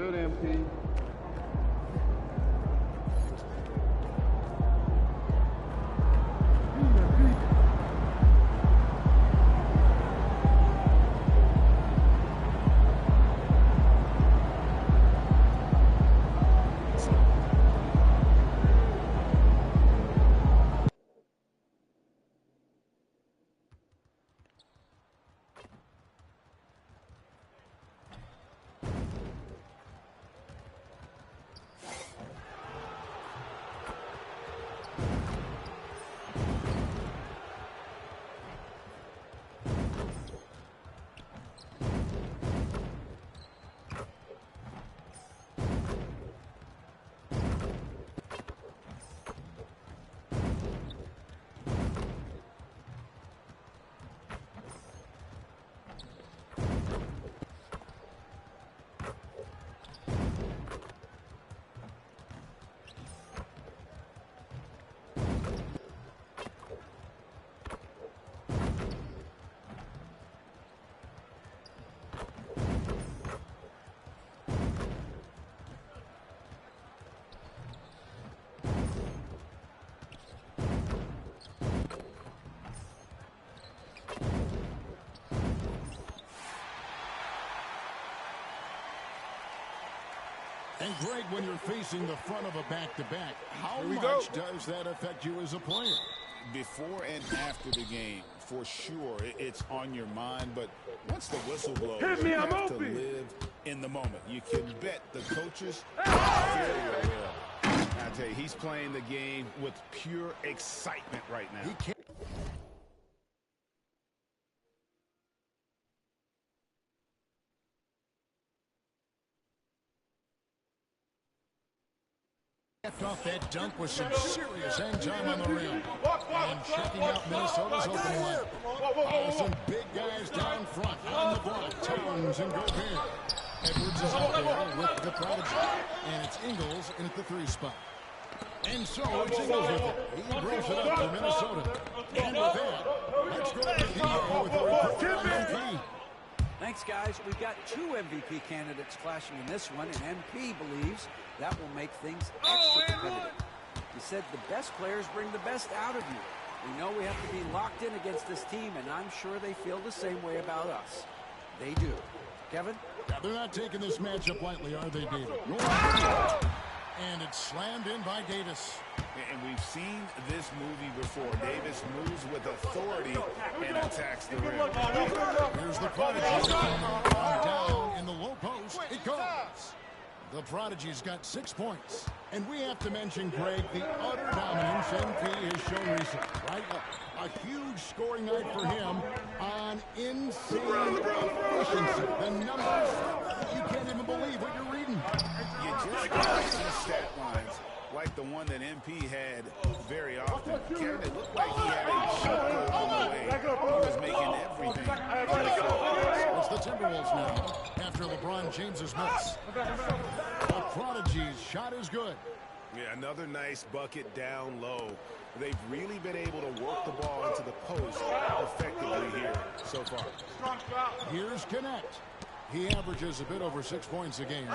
Good, MP. And Greg, when you're facing the front of a back-to-back, how much does that affect you as a player? Before and after the game, for sure, it's on your mind. But once the whistle blows, you have to live in the moment. You can bet the coaches very well. I tell you, he's playing the game with pure excitement right now. He can't. Kept off that dunk with some serious hang time on the rim. And checking out Minnesota's opening line. Oh, some big guys down front on the block. Towns and Gobert. Edwards is out there with the prodigy. And it's Ingles in at the 3 spot. And so it's Ingles with it. He brings it up for Minnesota. And with that, let's go to the PA with the report from MP. Thanks, guys. We've got 2 MVP candidates clashing in this one, and MP believes that will make things extra competitive. He said the best players bring the best out of you. We know we have to be locked in against this team, and I'm sure they feel the same way about us. They do. Kevin? Yeah, they're not taking this matchup lightly, are they, David? And it's slammed in by Davis. And we've seen this movie before. Davis moves with authority and attacks the rim. Here's the Prodigy. Down in the low post. It goes. The Prodigy's got 6 points. And we have to mention, Greg, the utter dominance MP has shown recently, right? A huge scoring night for him on insane efficiency. The numbers, you can't even believe what you're reading. You just got some stat lines like the one that MP had very often. Kevin, it looked like he had a shot on the way. He was making everything. It's the Timberwolves now after LeBron James's miss. The Prodigy's shot is good. Yeah, another nice bucket down low. They've really been able to work the ball into the post effectively here so far. Here's Connect. He averages a bit over 6 points a game.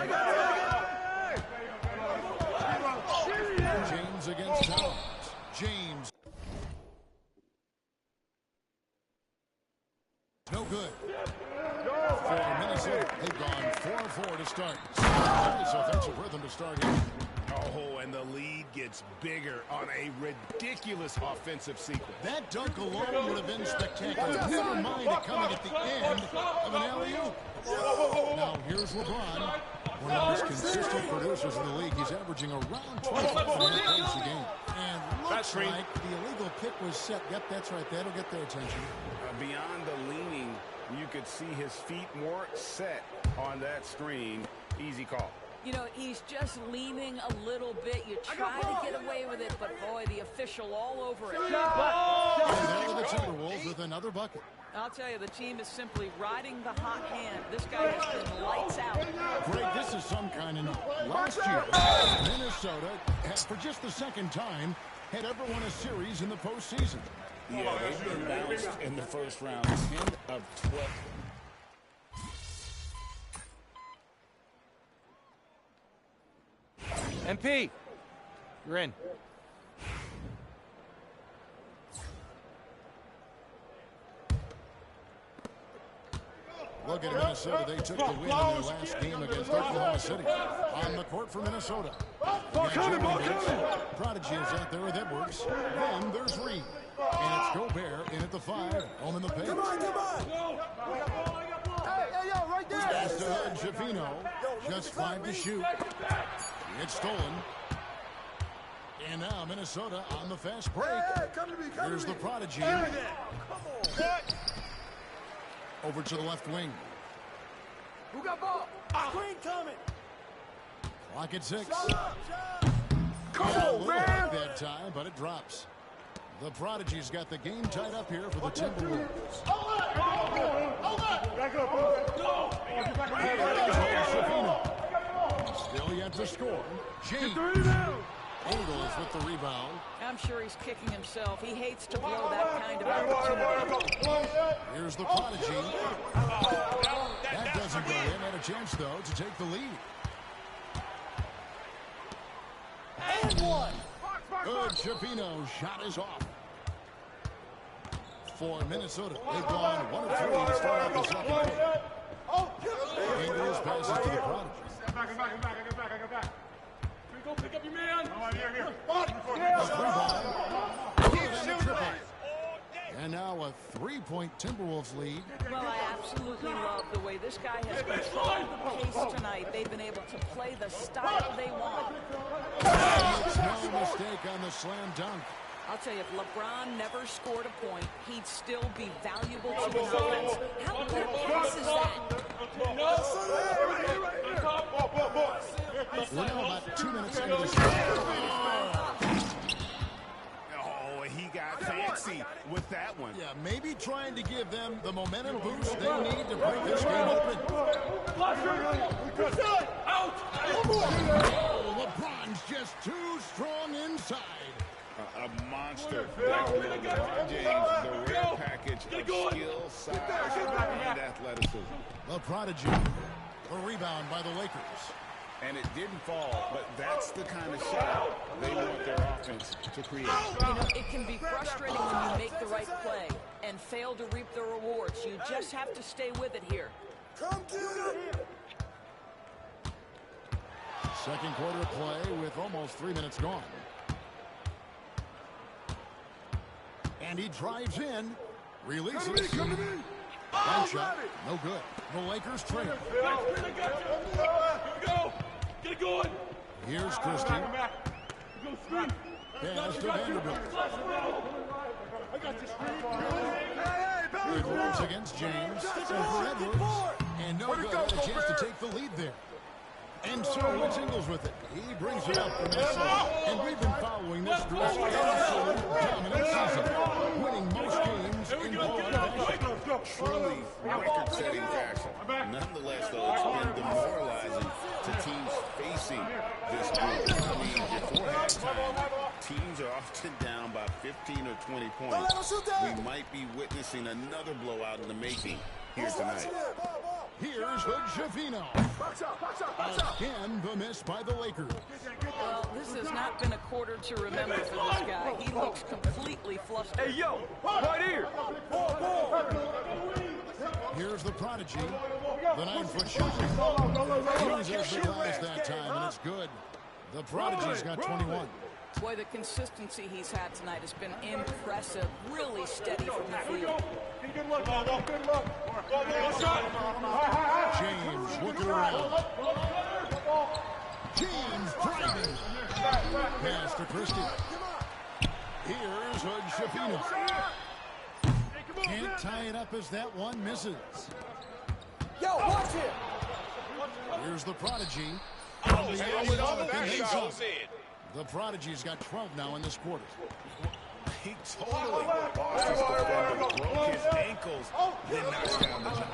James against Towns. James. No good. For Minnesota, they've gone 4-4 to start. Nice offensive rhythm to start here. Oh, and the lead gets bigger on a ridiculous offensive sequence. That dunk alone would have been spectacular. Never mind it coming at the end of an alley-oop. Now here's LeBron, one of the most consistent producers in the league. He's averaging around 25 points a game. And looks like the illegal pick was set. Yep, that's right. That'll get their attention. Beyond the leaning, you could see his feet more set on that screen. Easy call. You know, he's just leaning a little bit. You try to get away with it, but boy, the official all over it. And there are the Timberwolves with another bucket. I'll tell you, the team is simply riding the hot hand. This guy has been lights out. Greg, this is some kind of last year. Minnesota, for just the second time, had ever won a series in the postseason. Yeah, they've been bounced in the first round. 10 of 12. MP, you're in. Look at Minnesota. They took the win in their last game against Oklahoma City. On the court for Minnesota. Prodigy is out there with Edwards. Then there's Reed. And it's Gobert in at the 5. Home in the paint. Come on. Hey, yo, right there. Pass to Javino. Just 5 to shoot. It's stolen. And now Minnesota on the fast break. Hey, come to me. Here's the Prodigy. Over to the left wing. Who got ball? Screen coming. Clock at 6. Come on, man. Like that time, but it drops. The Prodigy's got the game tied up here for the Timberwolves. Still yet to score. James Ingles with the rebound. I'm sure he's kicking himself. He hates to blow that kind of opportunity. Here's the Prodigy. That doesn't go in. Had a chance, though, to take the lead. And one. Good. Javino shot is off. For Minnesota, they've gone 1 of 3 to start out the second quarter. Ingles passes to the Prodigy. I got back. Go pick up your man. And now a 3-point Timberwolves lead. Well, I absolutely love the way this guy has controlled the pace tonight. They've been able to play the style they want. It's no mistake on the slam dunk. I'll tell you, if LeBron never scored a point, he'd still be valuable to the offense. How good a pass is that? We're now about 2 minutes into this. Oh, he got fancy with that one. Yeah, maybe trying to give them the momentum boost they need to break this game open. LeBron's just too strong inside. A monster. LeBron James, the rare package of skill, size, and athleticism. The Prodigy. The rebound by the Lakers. And it didn't fall, but that's the kind of shot they want their offense to create. You know, it can be frustrating when you make the right play and fail to reap the rewards. You just have to stay with it here. Come get it. Second quarter play with almost 3 minutes gone. And he drives in, releases. Come to me. One shot, no good. The Lakers trail. Here we go. Get it going. Here's Christie. Go screen. Pass to Vanderbilt. I got you screen. Edwards against James. Over Edwards. And no good. Had a chance to take the lead there. And so it's Ingles with it. He brings it up for Minnesota. And we've been following this group's absolute dominant season, winning most games in ball fashion. Truly record-setting fashion. Nonetheless, though, it's been demoralizing to teams facing this group. I mean, before halftime, teams are often down by 15 or 20 points. We might be witnessing another blowout in the making here tonight. Here's Javino. Again, the miss by the Lakers. Well, this has not been a quarter to remember for this guy. He looks completely flustered. Hey, yo, right here. Here's the Prodigy. The 9-foot shot. He uses the glass that time, and it's good. The Prodigy's got 21. Boy, the consistency he's had tonight has been impressive. Really steady from the field. Good luck, good luck. James looking around. James driving. Pass to Christie. Here's Javino. Can't tie it up as that one misses. Yo, watch it. Here's the Prodigy. The Prodigy's got 12 now in this quarter. He totally lost his defender, broke his ankles, then knocks down the shot.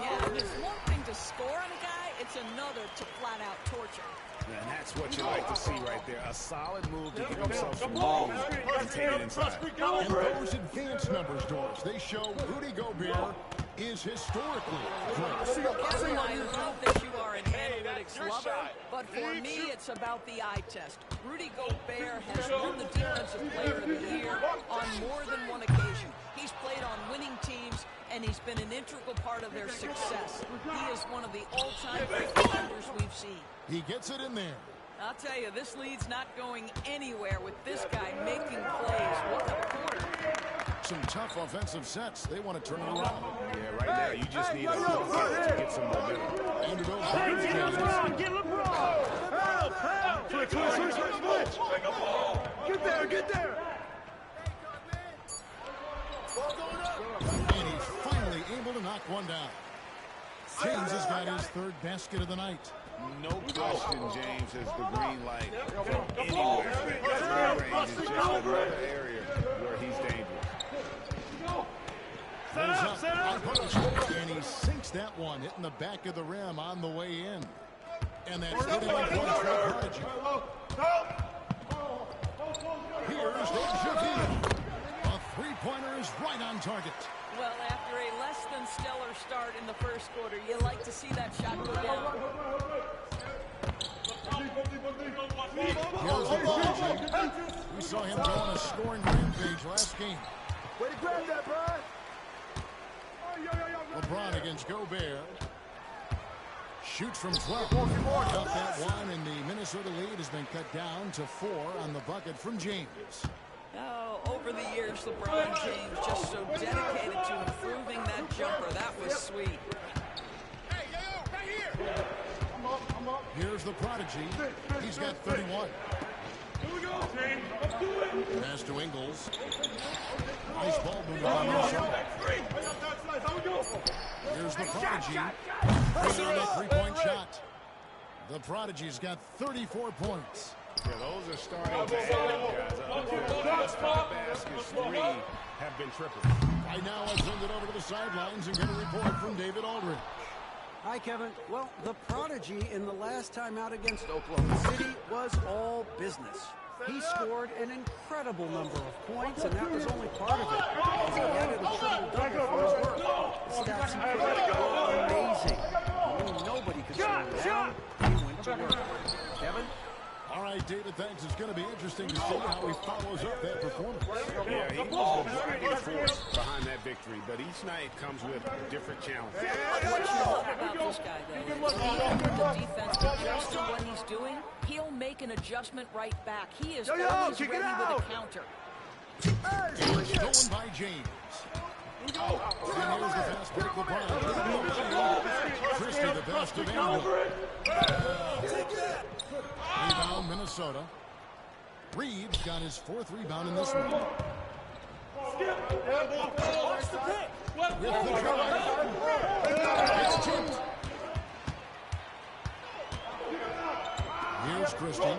Yeah, it's one thing to score on a guy, it's another to flat out torture. And that's what you like to see right there. A solid move to give himself some room and take it inside. And those advanced numbers, Doris, they show Rudy Gobert is historically great. Kevin, I love that you are an analytics lover, but for me, it's about the eye test. Rudy Gobert has won the Defensive Player of the Year on more than one occasion. He's played on winning teams, and he's been an integral part of their success. He is one of the all-time great defenders we've seen. He gets it in there. I'll tell you, this lead's not going anywhere with this guy making plays. What a quarter. Some tough offensive sets. They want to turn it around. Yeah, right now you just need a bucket to get some momentum. And it over. Get LeBron! Help! Switch! Get there! And he's finally able to knock one down. James has got his third basket of the night. No question, James has the green light from anywhere. Mid-range is just another area where he's dangerous. And he sinks that one, hitting the back of the rim on the way in. And that's hitting on point for Prodigy. Here's JaVale. A three-pointer is right on target. Well, after a less than stellar start in the first quarter, you like to see that shot go down. Here's the Prodigy. We saw him go on a scoring rampage last game. Way to grab that, Brian! LeBron against Gobert. Shoots from 12. Up that one, and the Minnesota lead has been cut down to 4 on the bucket from James. Oh, over the years, LeBron James just so dedicated to improving that jumper. That was sweet. Hey, yo, right here. I'm up. Here's the Prodigy. He's got 31. Here we go, James. Let's do it. Pass to Ingles. Nice ball movement on the shot. Here's the Prodigy. Bringing on that three-point shot. The Prodigy's got 34 points. Yeah, those are starting to add up, guys. The last 5 baskets, 3 have been triple. Right now, I'll send it over to the sidelines and get a report from David Aldridge. Hi, Kevin. Well, the Prodigy in the last time out against Oklahoma City was all business. He scored an incredible number of points, and that was only part of it. He added a triple-double for his work. The stats were amazing. When nobody could slow him down, he went to work. Kevin? All right, David, thanks. It's going to be interesting to see how he follows up that performance. Yeah, he was the driving force behind that victory, but each night comes with a different challenge. What you love about this guy, though, is he under the defense adjusts to what he's doing, he'll make an adjustment right back. He is always ready with a counter. It's stolen by James. And here's the fast break LeBron. Christie the pass to Vanderbilt. Rebound, Minnesota. Reeves got his 4th rebound in this one. With the drive. It's tipped. Here's Christie.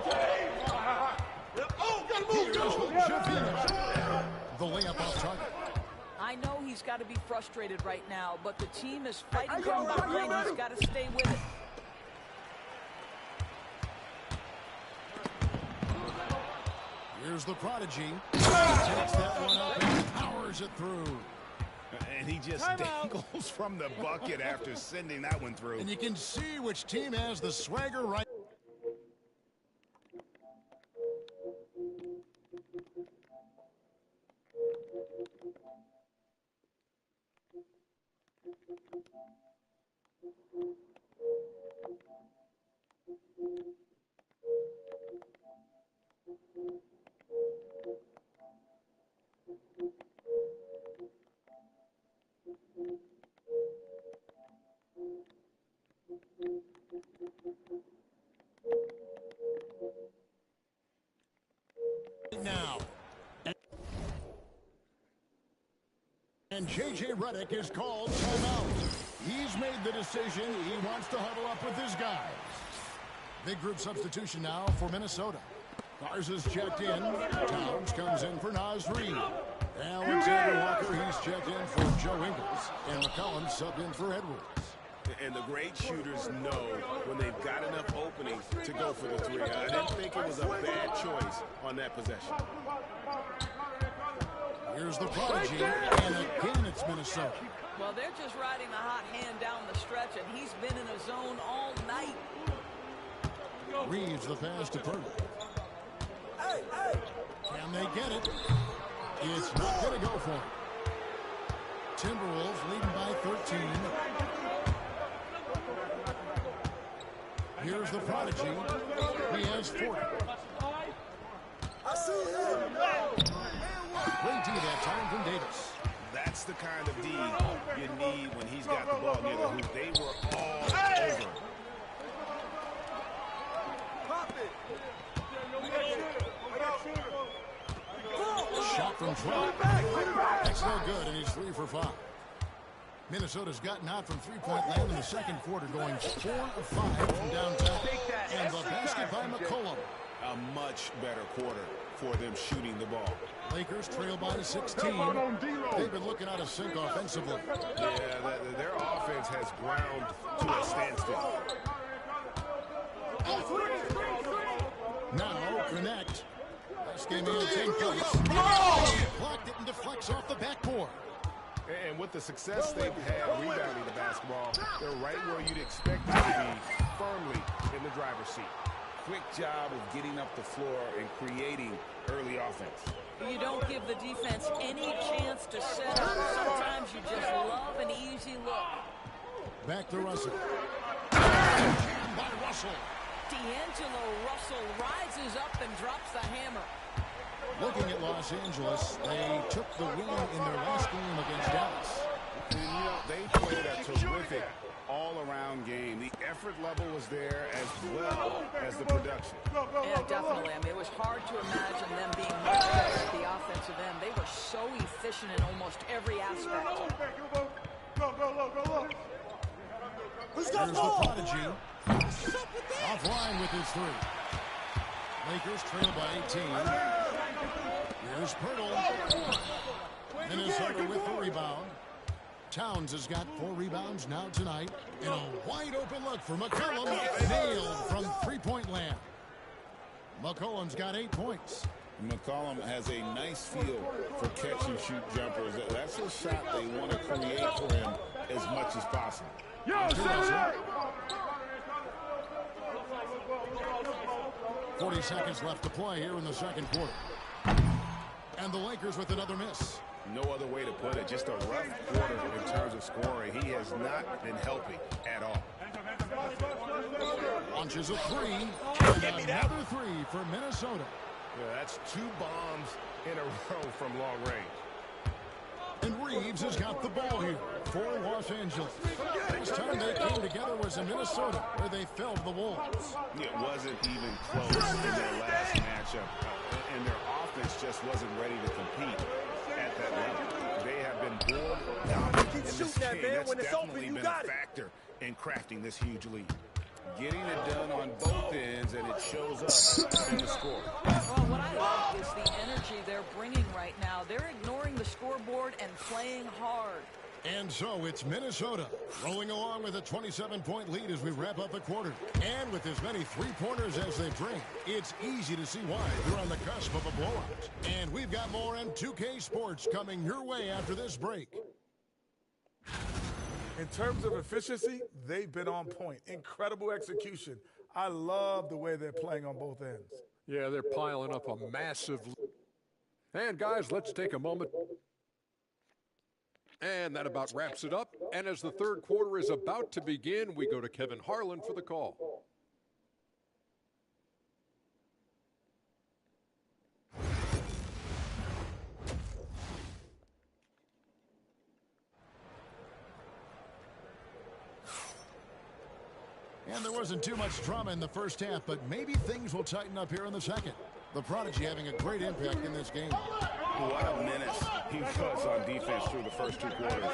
Here's JaVale. The layup off target. I know he's got to be frustrated right now, but the team is fighting from behind. He's got to stay with it. Here's the Prodigy. He takes that one up and powers it through. And he just dangles from the bucket after sending that one through. And you can see which team has the swagger right. Now. And J.J. Redick is called timeout. He's made the decision. He wants to huddle up with his guys. Big group substitution now for Minnesota. Garza's checked in. Towns comes in for Naz Reid. Alexander Walker, he's checked in for Joe Ingles. And McCollum subbed in for Edwards. And the great shooters know when they've got enough openings to go for the 3. I didn't think it was a bad choice on that possession. Here's the Prodigy, and again it's Minnesota. Well, they're just riding the hot hand down the stretch, and he's been in a zone all night. Reeves the pass to Purdy. Can they get it? It's not going to go for him. Timberwolves leading by 13. Here's the prodigy. He has 40. I see him. Great D that time from Davis. That's the kind of D you need when he's got the ball near the hoop. They were all over. Shot from 12. That's no good, and he's 3 for 5. Minnesota's gotten hot from three-point land in the second quarter, going 4 of 5 from downtown. And the basket by McCollum. A much better quarter for them shooting the ball. Lakers trail by 16. They've been looking out of sync offensively. Yeah, their offense has ground to a standstill. Now, connect. This game in 10 points. Blocked it and deflects off the backboard. And with the success they've had rebounding the basketball, they're right where you'd expect them to be, firmly in the driver's seat. Quick job of getting up the floor and creating early offense. You don't give the defense any chance to set up. Sometimes you just love an easy look. Back to Russell. By Russell. D'Angelo Russell rises up and drops the hammer. Looking at Los Angeles, they took the win in their last game against Dallas. And, you know, they played a terrific all-around game. The effort level was there as well as the production. Yeah, definitely. I mean, it was hard to imagine them being much better at the offensive end. They were so efficient in almost every aspect. Who's There's got the ball? prodigy. Offline with his 3. Lakers trail by 18. Here's Pirtle. Minnesota with the rebound. Towns has got 4 rebounds now tonight. And a wide open look for McCollum. Nailed from three-point land. McCollum's got 8 points. McCollum has a nice feel for catch-and-shoot jumpers. That's a shot they want to create for him as much as possible. 40 seconds left to play here in the second quarter. And the Lakers with another miss. No other way to put it. Just a rough quarter in terms of scoring. He has not been helping at all. Launches a 3. And another 3 for Minnesota. Yeah, that's 2 bombs in a row from long range. And Reeves has got the ball here for Los Angeles. This time they came together was in Minnesota, where they felled the Wolves. It wasn't even close in their last matchup. And their offense just wasn't ready to compete at that level. They have been bored dominant in this game. That's definitely been a factor in crafting this huge lead. Getting it done on both ends, and it shows up in the score. Well, what I like is the energy they're bringing right now. They're ignoring the scoreboard and playing hard. And so it's Minnesota rolling along with a 27-point lead as we wrap up the quarter. And with as many three-pointers as they bring, it's easy to see why they're on the cusp of a blowout. And we've got more M2K Sports coming your way after this break. In terms of efficiency, they've been on point. Incredible execution. I love the way they're playing on both ends. Yeah, they're piling up a massive. And guys, let's take a moment. And that about wraps it up. And as the third quarter is about to begin, we go to Kevin Harlan for the call. And there wasn't too much drama in the first half, but maybe things will tighten up here in the second. The prodigy having a great impact in this game. What a menace he was on defense through the first 2 quarters.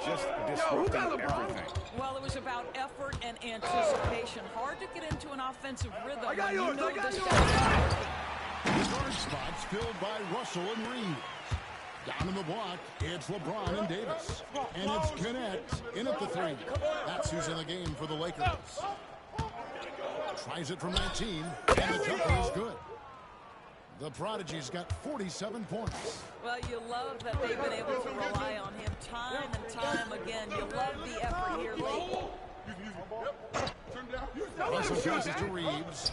Just disrupting everything. Well, it was about effort and anticipation. Hard to get into an offensive rhythm when you know this guy's working. Guard spots filled by Russell and Reeves. Down in the block, it's LeBron and Davis. And it's Connect in at the 3. That's who's in the game for the Lakers. Tries it from 19, and the jumper is good. The prodigy's got 47 points. Well, you love that they've been able to rely on him time and time again. Russell passes to Reeves.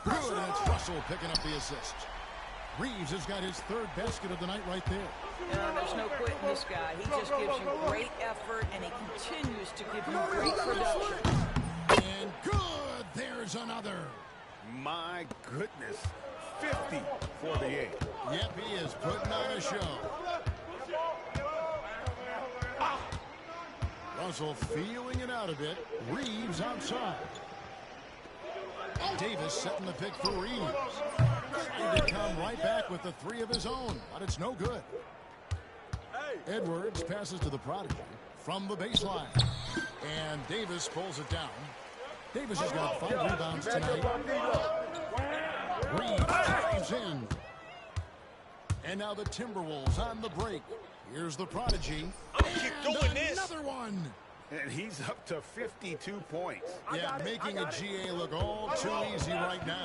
Good, and it's Russell picking up the assist. Reeves has got his third basket of the night right there. There's no quitting this guy. He just gives you great effort, and he continues to give you great production. And good, there's another. My goodness, 50 for the 8. Yep, he is putting on a show. Russell feeling it out a bit. Reeves outside. Davis setting the pick for Reeves. Trying to come right back with the 3 of his own, but it's no good. Edwards passes to the prodigy from the baseline. And Davis pulls it down. Davis has got 5 rebounds tonight. Reeves drives in. And now the Timberwolves on the break. Here's the prodigy. Keep doing this. Another one. And he's up to 52 points. Yeah, making a GA look all too easy right now.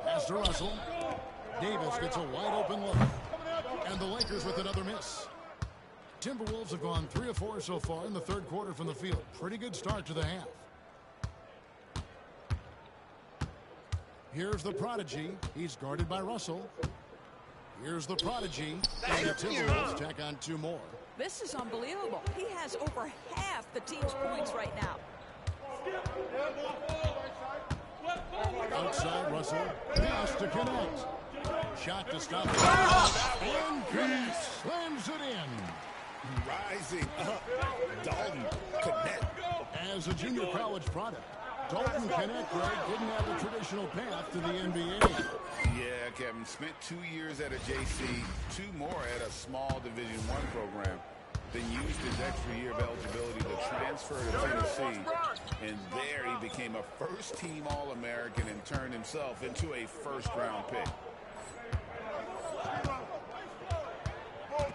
Pass to Russell. Davis gets a wide open look. And the Lakers with another miss. Timberwolves have gone 3 of 4 so far in the third quarter from the field. Pretty good start to the half. Here's the prodigy. He's guarded by Russell. Here's the prodigy. And the Timberwolves tack on 2 more. This is unbelievable. He has over half the team's points right now. Outside Russell. Pass to connect. Shot to stop. And Connect slams it in. Rising up. Dalton Connect. As a junior college product, Dalton Connect, Greg, didn't have the traditional path to the NBA. Yeah, Kevin. Spent 2 years at a JC, 2 more at a small Division I program. Then used his extra year of eligibility to transfer to Tennessee. And there he became a first-team All-American and turned himself into a first-round pick.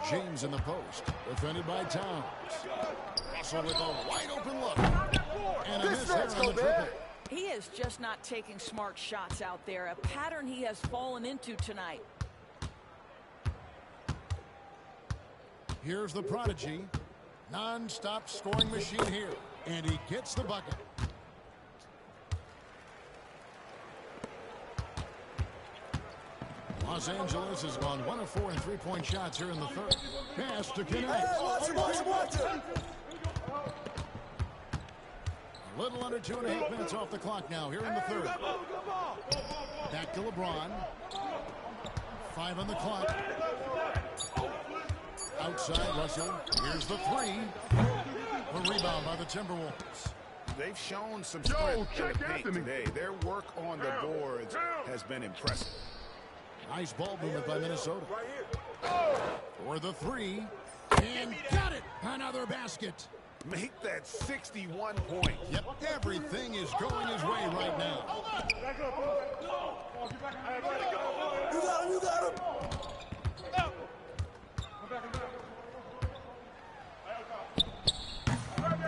James in the post, defended by Towns. Russell with a wide-open look. And a miss there on the triple. He is just not taking smart shots out there, a pattern he has fallen into tonight. Here's the prodigy. Non-stop scoring machine here. And he gets the bucket. Los Angeles has gone 1 of 4 in 3-point shots here in the third. Pass to Connect. Watch it. A little under 2.5 minutes off the clock now here in the third. Back to LeBron. 5 on the clock. Outside Russell. Here's the 3. The rebound by the Timberwolves. They've shown some strength in the paint today. Their work on the boards has been impressive. Nice ball movement by Minnesota. For the 3. And got it. Another basket. Make that 61 points. Yep, everything is going his way right now. You got him.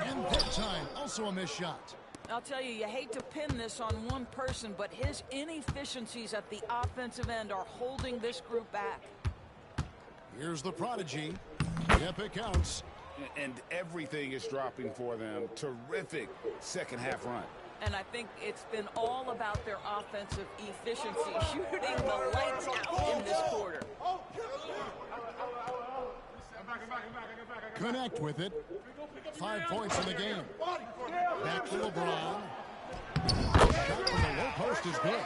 And that time, also a missed shot. I'll tell you, you hate to pin this on one person, but his inefficiencies at the offensive end are holding this group back. Here's the prodigy. Yep, it counts. And everything is dropping for them. Terrific second half run. And I think it's been all about their offensive efficiency, shooting the lights out in this quarter. Connect with it. 5 points in the game. Back to LeBron. Shot from the low post is good.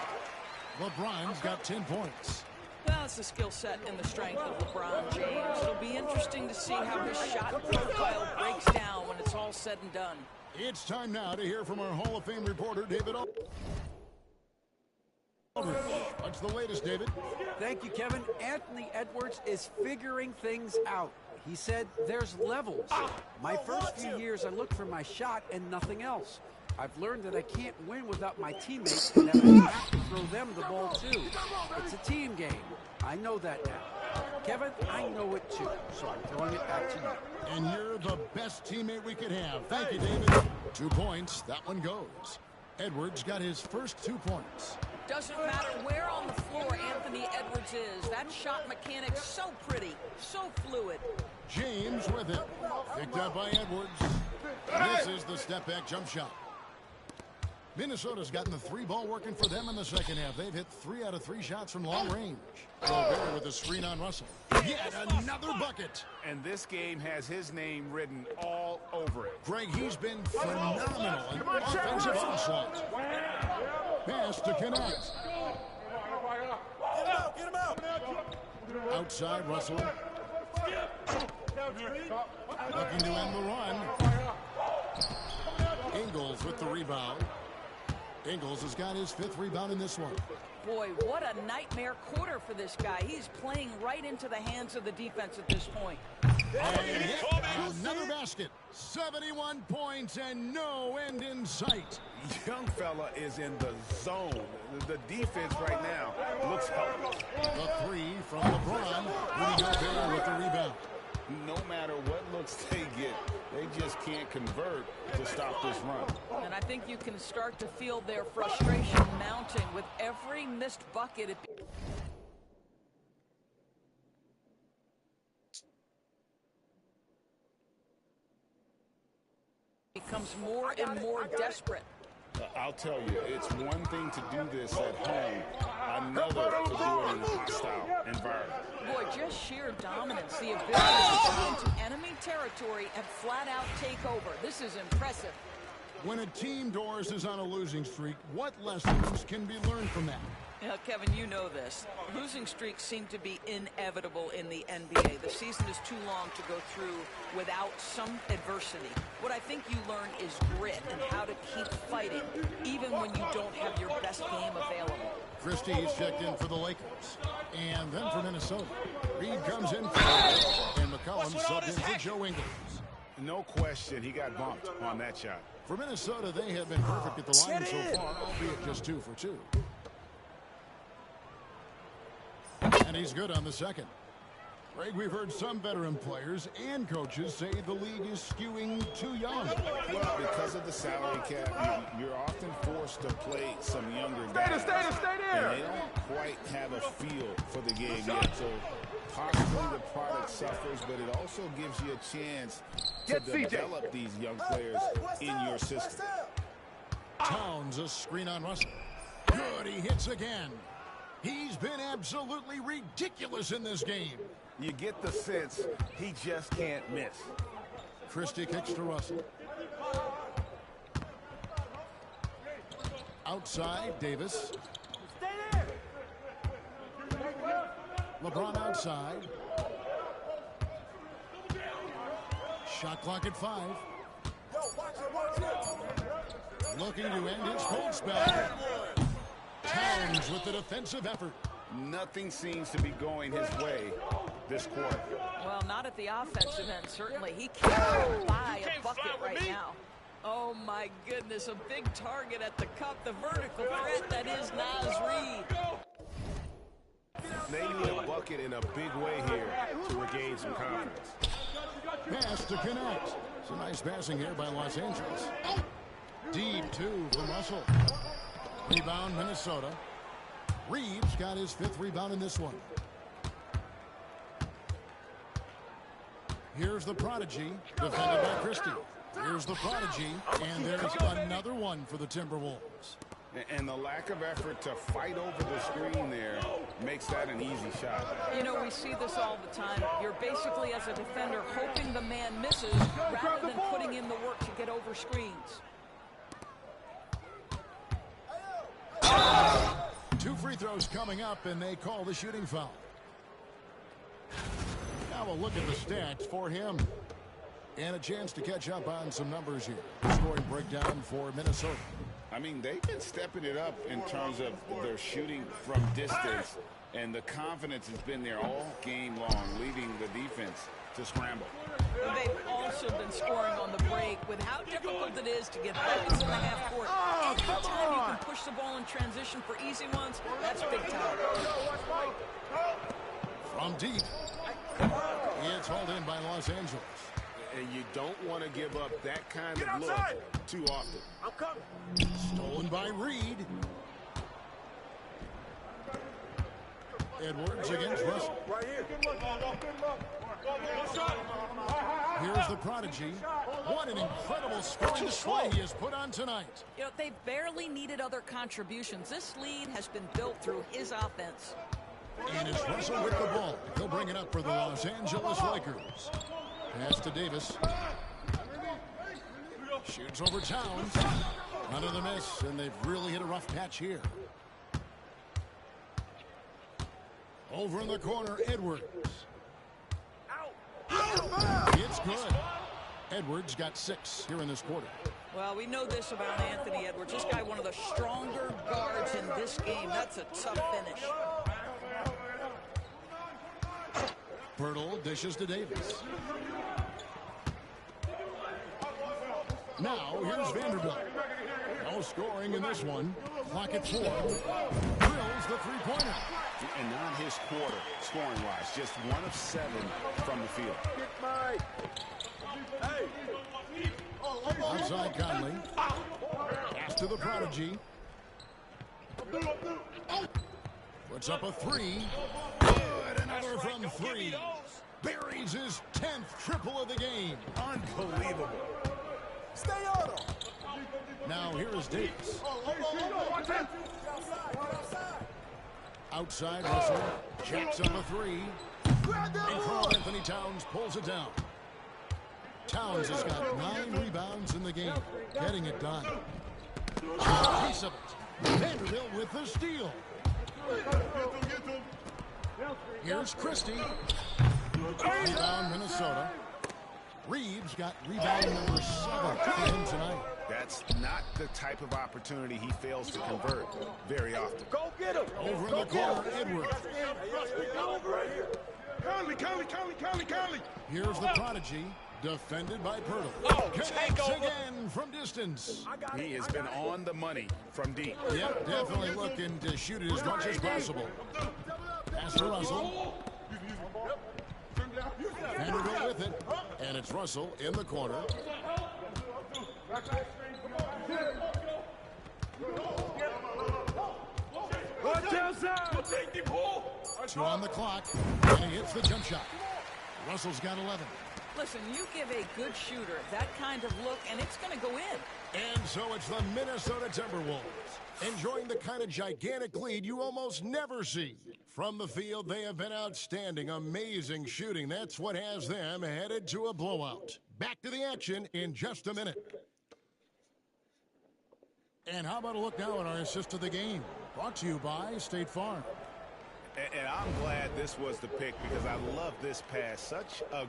LeBron's got 10 points. Well, it's the skill set and the strength of LeBron James. It'll be interesting to see how his shot profile breaks down when it's all said and done. It's time now to hear from our Hall of Fame reporter, David Aldridge. What's the latest, David? Thank you, Kevin. Anthony Edwards is figuring things out. He said there's levels. My first few years, I looked for my shot and nothing else. I've learned that I can't win without my teammates and that I have to throw them the ball too. It's a team game. I know that now. Kevin, I know it too, so I'm throwing it back to you. And you're the best teammate we could have. Thank you, David. 2 points. That one goes. Edwards got his first 2 points. Doesn't matter where on the floor Anthony Edwards is. That shot mechanic's so pretty, so fluid. James with it. Picked up by Edwards. This is the step-back jump shot. Minnesota's gotten the three ball working for them in the second half. They've hit 3 out of 3 shots from long range. Gobert with a screen on Russell. Yet another bucket. And this game has his name written all over it. Greg, he's been phenomenal in offensive onslaught. Pass to connect. Get him out. Outside, Russell. Looking to end the run. Ingles with the rebound. Ingles has got his 5th rebound in this one. Boy, what a nightmare quarter for this guy. He's playing right into the hands of the defense at this point. And yet another basket. 71 points and no end in sight. Young fella is in the zone. The defense right now looks helpless. The 3 from LeBron. Rudy Gobert with the rebound. No matter what looks they get, they just can't convert to stop this run. And I think you can start to feel their frustration mounting with every missed bucket. It becomes more and more desperate. I'll tell you, it's one thing to do this at home, another to do it in a hostile environment. Boy, just sheer dominance, the ability to get into enemy territory and flat out take over. This is impressive. When a team, Doris, is on a losing streak, what lessons can be learned from that? Kevin, you know this. Losing streaks seem to be inevitable in the NBA. The season is too long to go through without some adversity. What I think you learn is grit and how to keep fighting, even when you don't have your best game available. Christie's checked in for the Lakers. And then for Minnesota. Reed comes in for and McCollum subbed in for Joe Ingles. No question, he got bumped on that shot. For Minnesota, they have been perfect at the line so far, albeit just 2 for 2. And he's good on the second. Greg, we've heard some veteran players and coaches say the league is skewing too young. Well, because of the salary cap, you're often forced to play some younger guys. Stay there. And they don't quite have a feel for the game yet. So possibly the product suffers, but it also gives you a chance to develop these young players in your system. Towns, a screen on Russell. Good, he hits again. He's been absolutely ridiculous in this game. You get the sense he just can't miss. Christie kicks to Russell. Outside, Davis. Stay there. LeBron outside. Shot clock at 5. Watch it. Looking to end his cold spell. Towns with the defensive effort. Nothing seems to be going his way this quarter. Well, not at the offensive end, certainly. He can't buy a bucket right now. Oh, my goodness, a big target at the cup, the vertical threat that is Naz Reid. They need a bucket in a big way here to regain some confidence. Pass to connect. It's a nice passing here by Los Angeles. Deep 2 from Russell. Rebound, Minnesota. Reeves got his 5th rebound in this one. Here's the prodigy, defended by Christie. Here's the prodigy, and there's another one for the Timberwolves. And the lack of effort to fight over the screen there makes that an easy shot. You know, we see this all the time. You're basically, as a defender, hoping the man misses rather than putting in the work to get over screens. 2 free throws coming up, and they call the shooting foul. Now we'll look at the stats for him. And a chance to catch up on some numbers here. Scoring breakdown for Minnesota. I mean, they've been stepping it up in terms of their shooting from distance, and the confidence has been there all game long, leaving the defense to scramble. They've also been scoring on the break with how difficult it is to get buckets in the half court. Anytime you can push the ball in transition for easy ones, that's big time. From deep. It's hauled in by Los Angeles. And you don't want to give up that kind of look too often. I'm coming. Stolen by Reed. Edwards against Russell. Right here. Good luck. Here's the prodigy. What an incredible scoring display he has put on tonight. You know, they've barely needed other contributions. This lead has been built through his offense. And it's Russell with the ball. He'll bring it up for the Los Angeles Lakers. Pass to Davis. Shoots over Towns. Another miss, and they've really hit a rough patch here. Over in the corner, Edwards. It's good. Edwards got 6 here in this quarter. Well, we know this about Anthony Edwards. This guy, one of the stronger guards in this game. That's a tough finish. Pirtle dishes to Davis. Now, here's Vanderbilt. No scoring in this one. Clock at 4. Drills the three-pointer. And not his quarter, scoring-wise. Just 1 of 7 from the field. Outside Conley. Pass to the prodigy. Puts up a 3. Good. Another from 3. Buries his 10th triple of the game. Unbelievable. Stay on him. Now here is Davis. Outside Russell. Jacks up a 3. And Karl Anthony Towns pulls it down. Towns has got 9 rebounds in the game. Getting it done. Piece of it. Vanderbilt with the steal. Here's Christie. Rebound Minnesota. Reeves got rebound number 7 for him tonight. That's not the type of opportunity he fails to convert very often. Go get him. Over in the corner, Edwards. Conley. Here's the prodigy, defended by Pirtle. Connects again from distance. He has been on the money from deep. Yep, definitely looking to shoot it as much as possible. Pass to Russell. Vanderbilt with it. And it's Russell in the corner. 2 on the clock. And he hits the jump shot. Russell's got 11. Listen, you give a good shooter that kind of look, and it's going to go in. And so it's the Minnesota Timberwolves, enjoying the kind of gigantic lead you almost never see. From the field, they have been outstanding, amazing shooting. That's what has them headed to a blowout. Back to the action in just a minute. And how about a look now at our assist of the game? Brought to you by State Farm. And I'm glad this was the pick because I love this pass. Such a...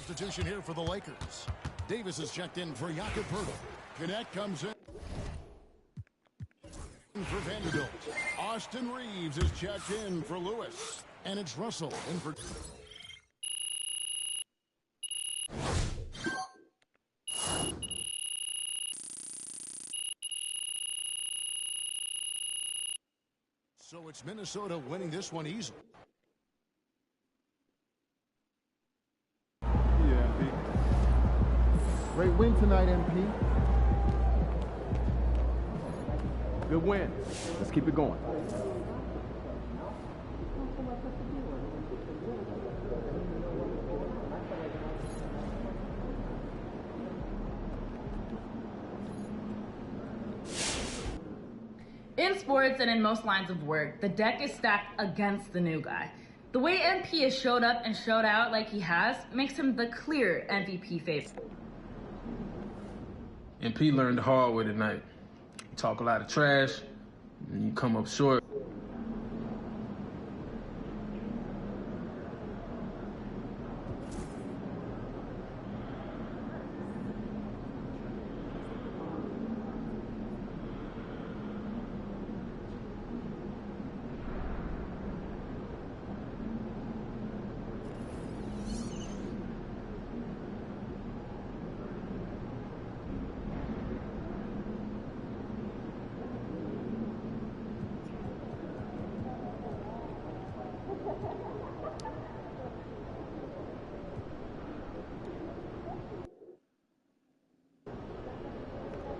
Substitution here for the Lakers. Davis is checked in for Jakob Poeltl. Cadet comes in for Vanderbilt. Austin Reeves is checked in for Lewis. And it's Russell in for... So it's Minnesota winning this one easily. Great win tonight, MP. Good win. Let's keep it going. In sports and in most lines of work, the deck is stacked against the new guy. The way MP has showed up and showed out like he has makes him the clear MVP favorite. MP learned the hard way tonight. You talk a lot of trash, and you come up short.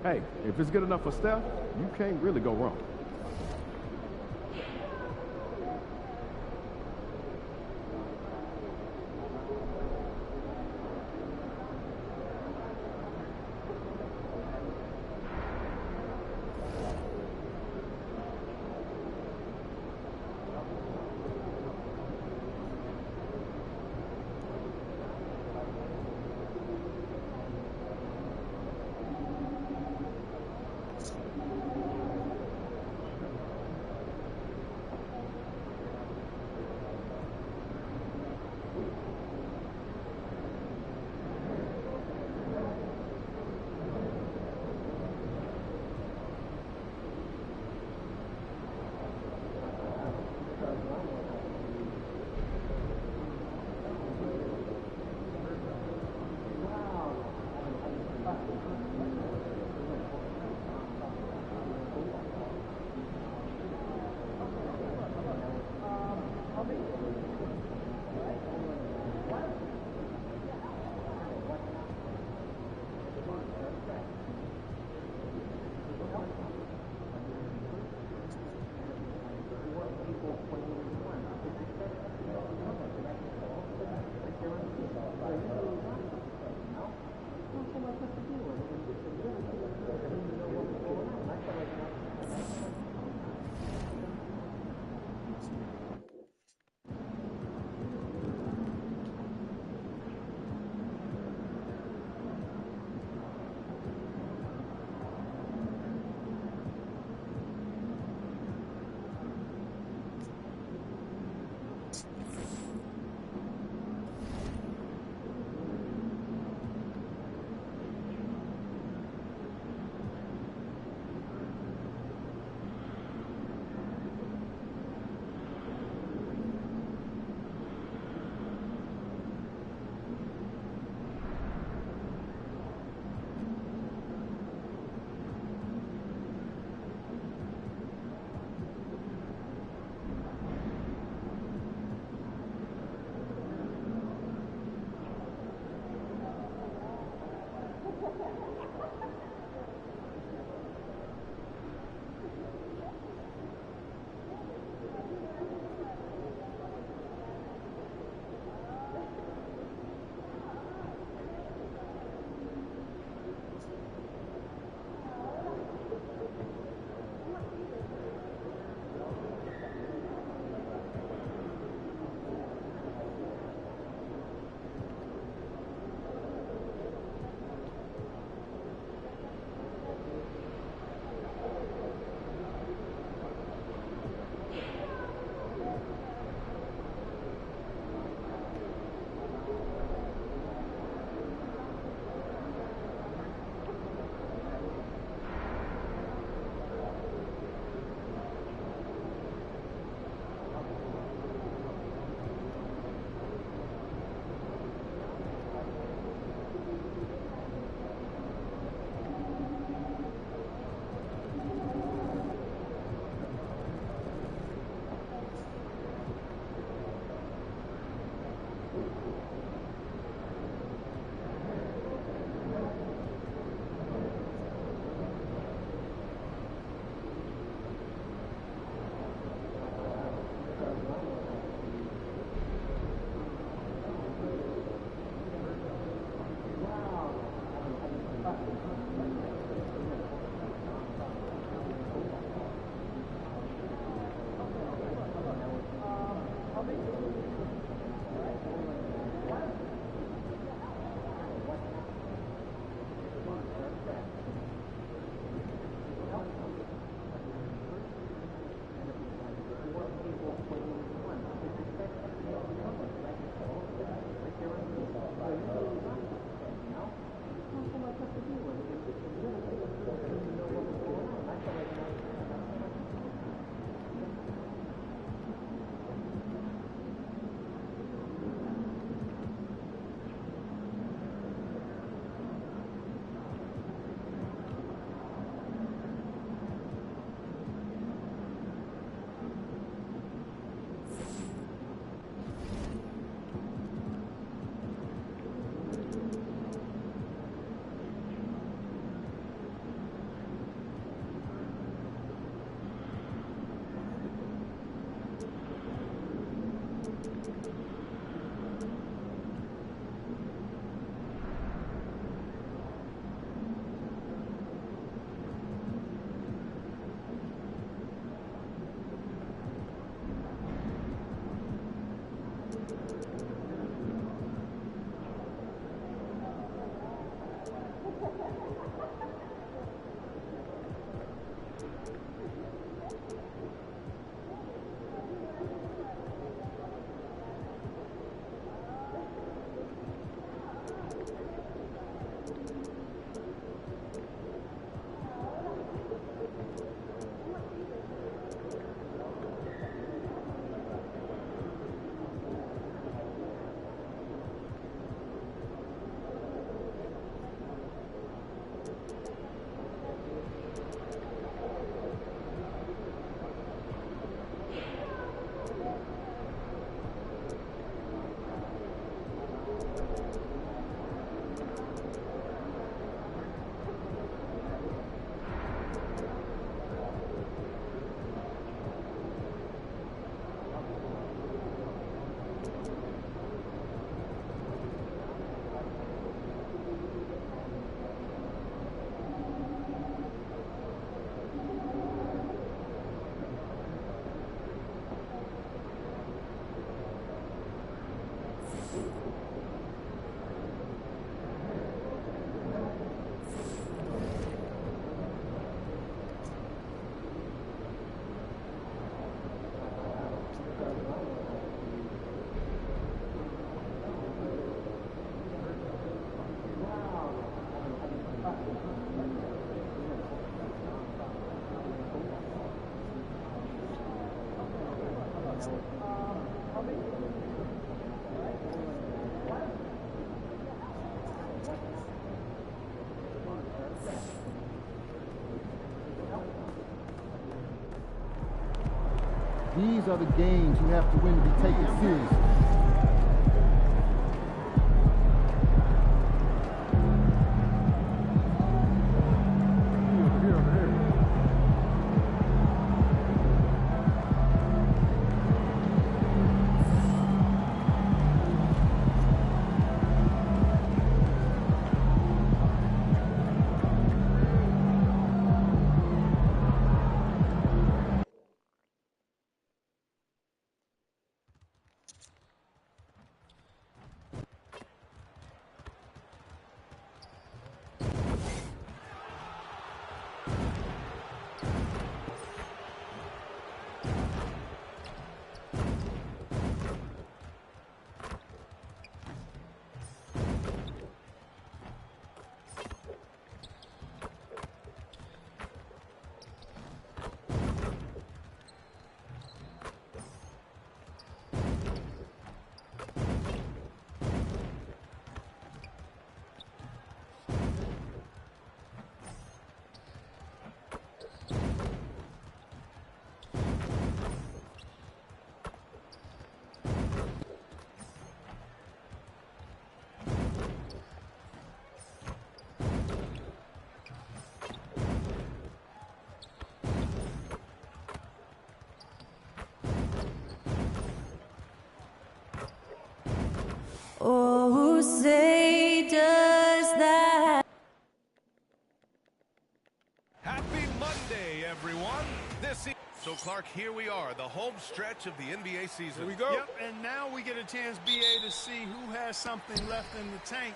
Hey, if it's good enough for Steph, you can't really go wrong. These are the games you have to win to be taken seriously. Oh, say does that. Happy Monday, everyone. So, Clark, here we are, the home stretch of the NBA season. Here we go. Yep, and now we get a chance, BA, to see who has something left in the tank.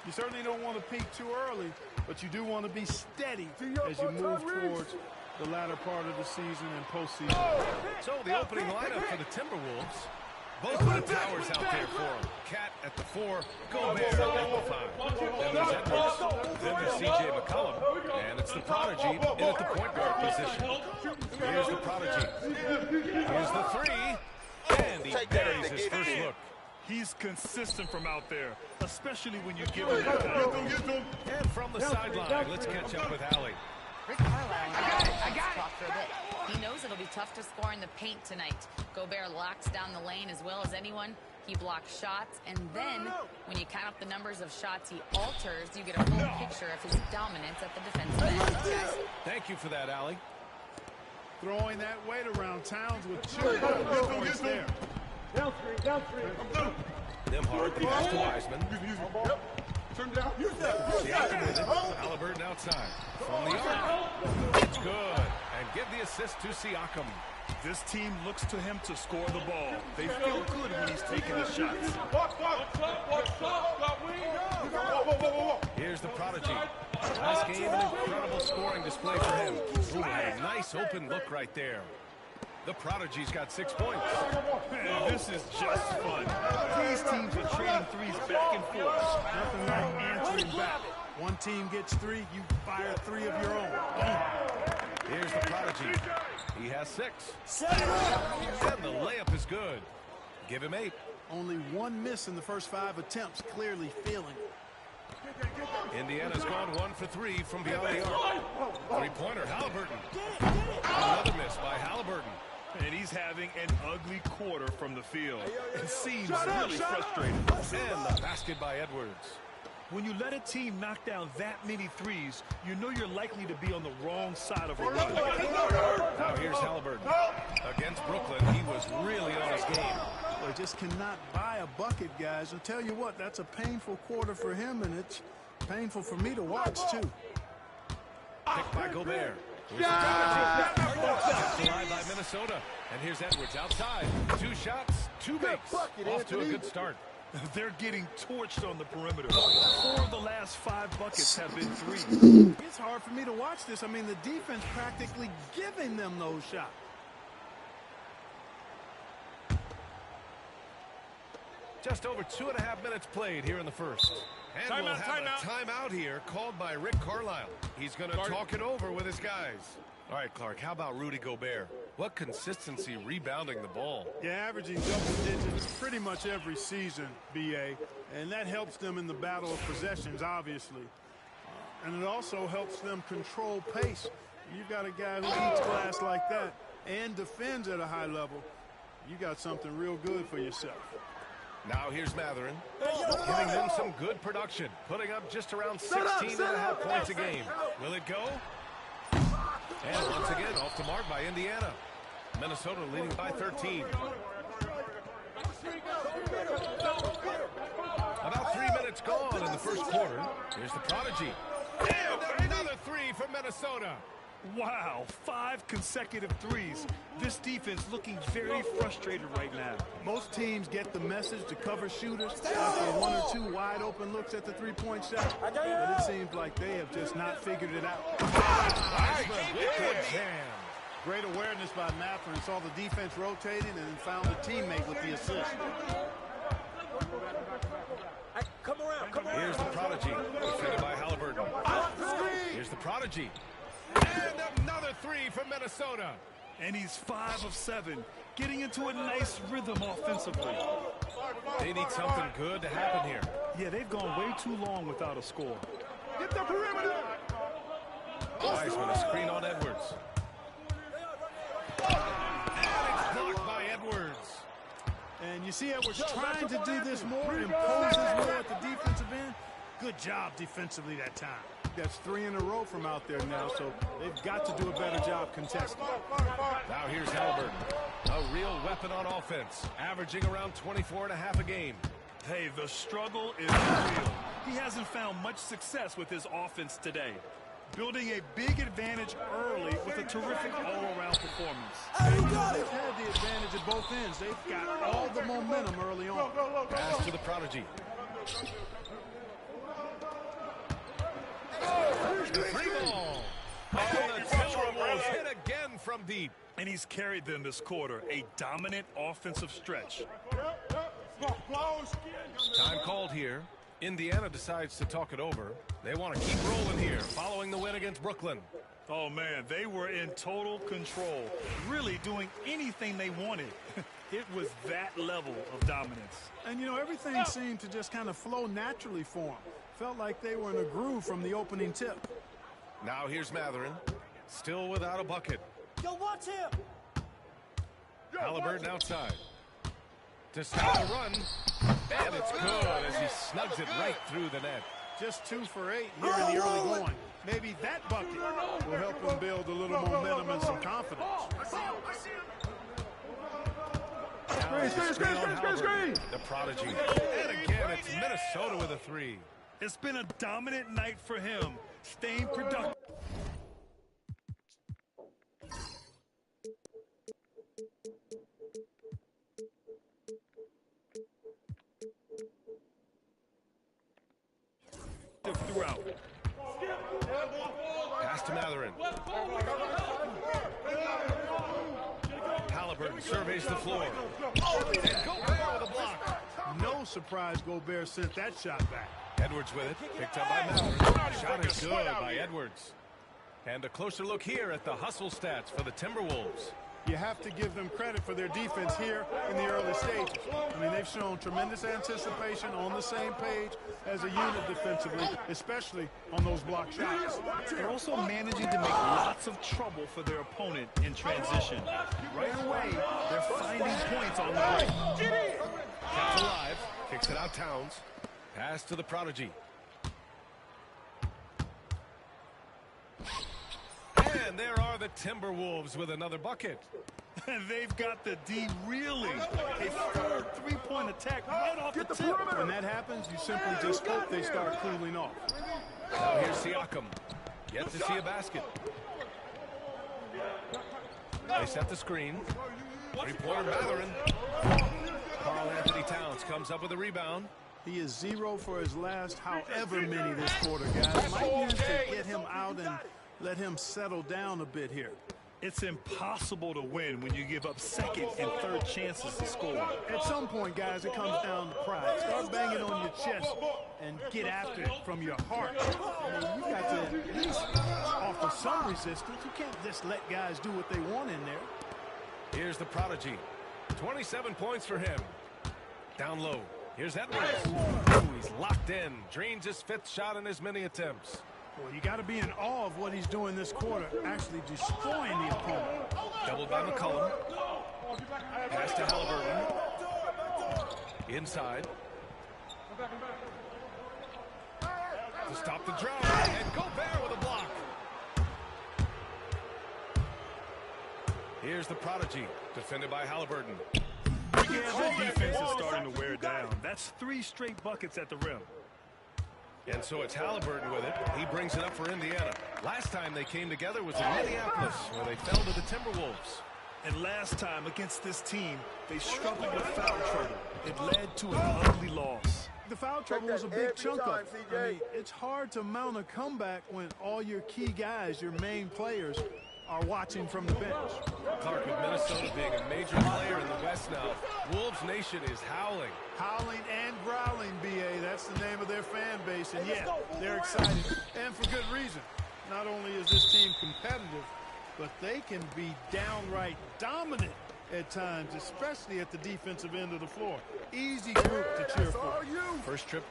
You certainly don't want to peak too early, but you do want to be steady as you move towards the latter part of the season and postseason. So, the opening lineup for the Timberwolves. Both of the towers out there for him. Cat at the 4, Gobert at the 5. Then there's Edwards. Then there's C.J. McCollum. And it's the Prodigy in at the point guard position. Here's the Prodigy. Here's the 3. And he buries his first look. He's consistent from out there, especially when you give him the time. And from the sideline, let's catch up with Allie. Rick Carlisle I got it. For a bit. He knows it'll be tough to score in the paint tonight. Gobert locks down the lane as well as anyone. He blocks shots, and then when you count up the numbers of shots he alters, you get a full picture of his dominance at the defensive end. Thank you for that, Allie. Throwing that weight around Towns with 2 points there. Down screen. Nembhard pass to Wiseman. Turn down. Use that. Siakam with it. Halliburton outside. From the arc. It's good. And give the assist to Siakam. This team looks to him to score the ball. They feel good when he's taking the shots. Here's the Prodigy. Last game, an incredible scoring display for him. Ooh, a nice open look right there. The Prodigy's got 6 points. Man, this is just fun. These teams are trading threes back and forth. Nothing like answering back. One team gets 3, you fire 3 of your own. Here's the Prodigy. He has 6. And the layup is good. Give him 8. Only 1 miss in the first 5 attempts, clearly feeling it. Indiana's gone 1 for 3 from beyond the arc. Three-pointer, Halliburton. Another miss by Halliburton. And he's having an ugly quarter from the field. It seems really frustrating. And the basket by Edwards. When you let a team knock down that many threes, you know you're likely to be on the wrong side of a run. Now here's Halliburton. Against Brooklyn, he was really on his game. Well, he just cannot buy a bucket, guys. I'll tell you what, that's a painful quarter for him, and it's painful for me to watch, too. Picked by Gobert. Here's the Prodigy. Kept alive by Minnesota. And here's Edwards outside. 2 shots, 2 makes. Off to a good start. They're getting torched on the perimeter. 4 of the last 5 buckets have been threes. It's hard for me to watch this. I mean, the defense practically giving them those shots. Just over 2.5 minutes played here in the first. And we'll have a timeout here called by Rick Carlisle. He's going to talk it over with his guys. All right, Clark, how about Rudy Gobert? What consistency rebounding the ball. Yeah, averaging double digits pretty much every season, B.A., and that helps them in the battle of possessions, obviously. And it also helps them control pace. You've got a guy who eats glass like that and defends at a high level. You got something real good for yourself. Now here's Matherin, giving them some good production, putting up just around 16.5 points a game. Will it go? And once again, off the mark by Indiana. Minnesota leading by 13. About 3 minutes gone in the first quarter. Here's the Prodigy. And another 3 for Minnesota. Wow, 5 consecutive threes. This defense looking very frustrated right now. Most teams get the message to cover shooters after 1 or 2 wide open looks at the three-point shot. But it seems like they have just not figured it out. Great awareness by Matherin. Saw the defense rotating and found a teammate with the assist. Come around. Here's the Prodigy, defended by Halliburton. Here's the Prodigy. And another 3 from Minnesota. And he's 5 of 7, getting into a nice rhythm offensively. They need something good to happen here. Yeah, they've gone way too long without a score. Get the perimeter. Wiseman, a screen on Edwards. And it's blocked by Edwards. And you see Edwards trying to do this more, impose his will at the defensive end. Good job defensively that time. That's 3 in a row from out there now, so they've got to do a better job contesting. Now here's Halliburton, a real weapon on offense, averaging around 24.5 a game. Hey, the struggle is real. He hasn't found much success with his offense today. Building a big advantage early with a terrific all-around performance. They've had the advantage at both ends. They've got all the momentum early on. Pass to the Prodigy. The 3-ball. And the Timberwolves hit again from deep. And he's carried them this quarter. A dominant offensive stretch. Time called here. Indiana decides to talk it over. They want to keep rolling here following the win against Brooklyn. Oh, man, they were in total control, really doing anything they wanted. It was that level of dominance. And, you know, everything seemed to just kind of flow naturally for them. Felt like they were in a groove from the opening tip. Now here's Matherin, still without a bucket. Yo, watch him! Halliburton outside. To stop the run. And it's good as he snugs it right through the net. Just 2 for 8 here in the early going. Maybe that bucket will help them build a little momentum and some confidence. Screen. The Prodigy. And again, it's Minnesota with a 3. It's been a dominant night for him, staying productive. Throughout. Pass to Matherin. Halliburton surveys the floor. And Gobert with a block. No surprise Gobert sent that shot back. Edwards with it. Picked up by Matherin. Shot is good by Edwards. And a closer look here at the hustle stats for the Timberwolves. You have to give them credit for their defense here in the early stages. I mean, they've shown tremendous anticipation, on the same page as a unit defensively, especially on those block shots. They're also managing to make lots of trouble for their opponent in transition. Right away, they're finding points on the break. Kept alive. Kicks it out Towns. Pass to the prodigy. And there are the Timberwolves with another bucket. And they've got the D reeling. A third three-point attack right off the tip. When that happens, you simply just hope they start cooling off. Now here's Siakam. Yet to see a basket. They set the screen. Three-pointer Matherin. Karl Anthony Towns comes up with a rebound. He is 0 for his last however many this quarter, guys. Might need to get him out and let him settle down a bit here. It's impossible to win when you give up second and third chances to score. At some point, guys, it comes down to pride. Start banging on your chest and get after it from your heart. I mean, you got to at least offer some resistance. You can't just let guys do what they want in there. Here's the prodigy. 27 points for him. Down low. Here's Edwards. Ooh, he's locked in. Drains his 5th shot in as many attempts. Well, you got to be in awe of what he's doing this quarter, actually destroying the opponent. Doubled by McCollum. Pass to Halliburton. Inside. To stop the drive. And Gobert with a block. Here's the prodigy. Defended by Halliburton. Yeah, their defense is starting to wear down. That's 3 straight buckets at the rim. And so it's Halliburton with it. He brings it up for Indiana. Last time they came together was in Minneapolis, where they fell to the Timberwolves. And last time against this team, they struggled with foul trouble. It led to an ugly loss. The foul trouble was a big chunk of it. I mean, it's hard to mount a comeback when all your key guys, your main players, are watching from the bench. Clark, with Minnesota being a major player in the West now, Wolves Nation is howling. Howling and growling, B.A. That's the name of their fan base. And yeah, they're excited. And for good reason. Not only is this team competitive, but they can be downright dominant at times, especially at the defensive end of the floor. Easy group to cheer for. First trip.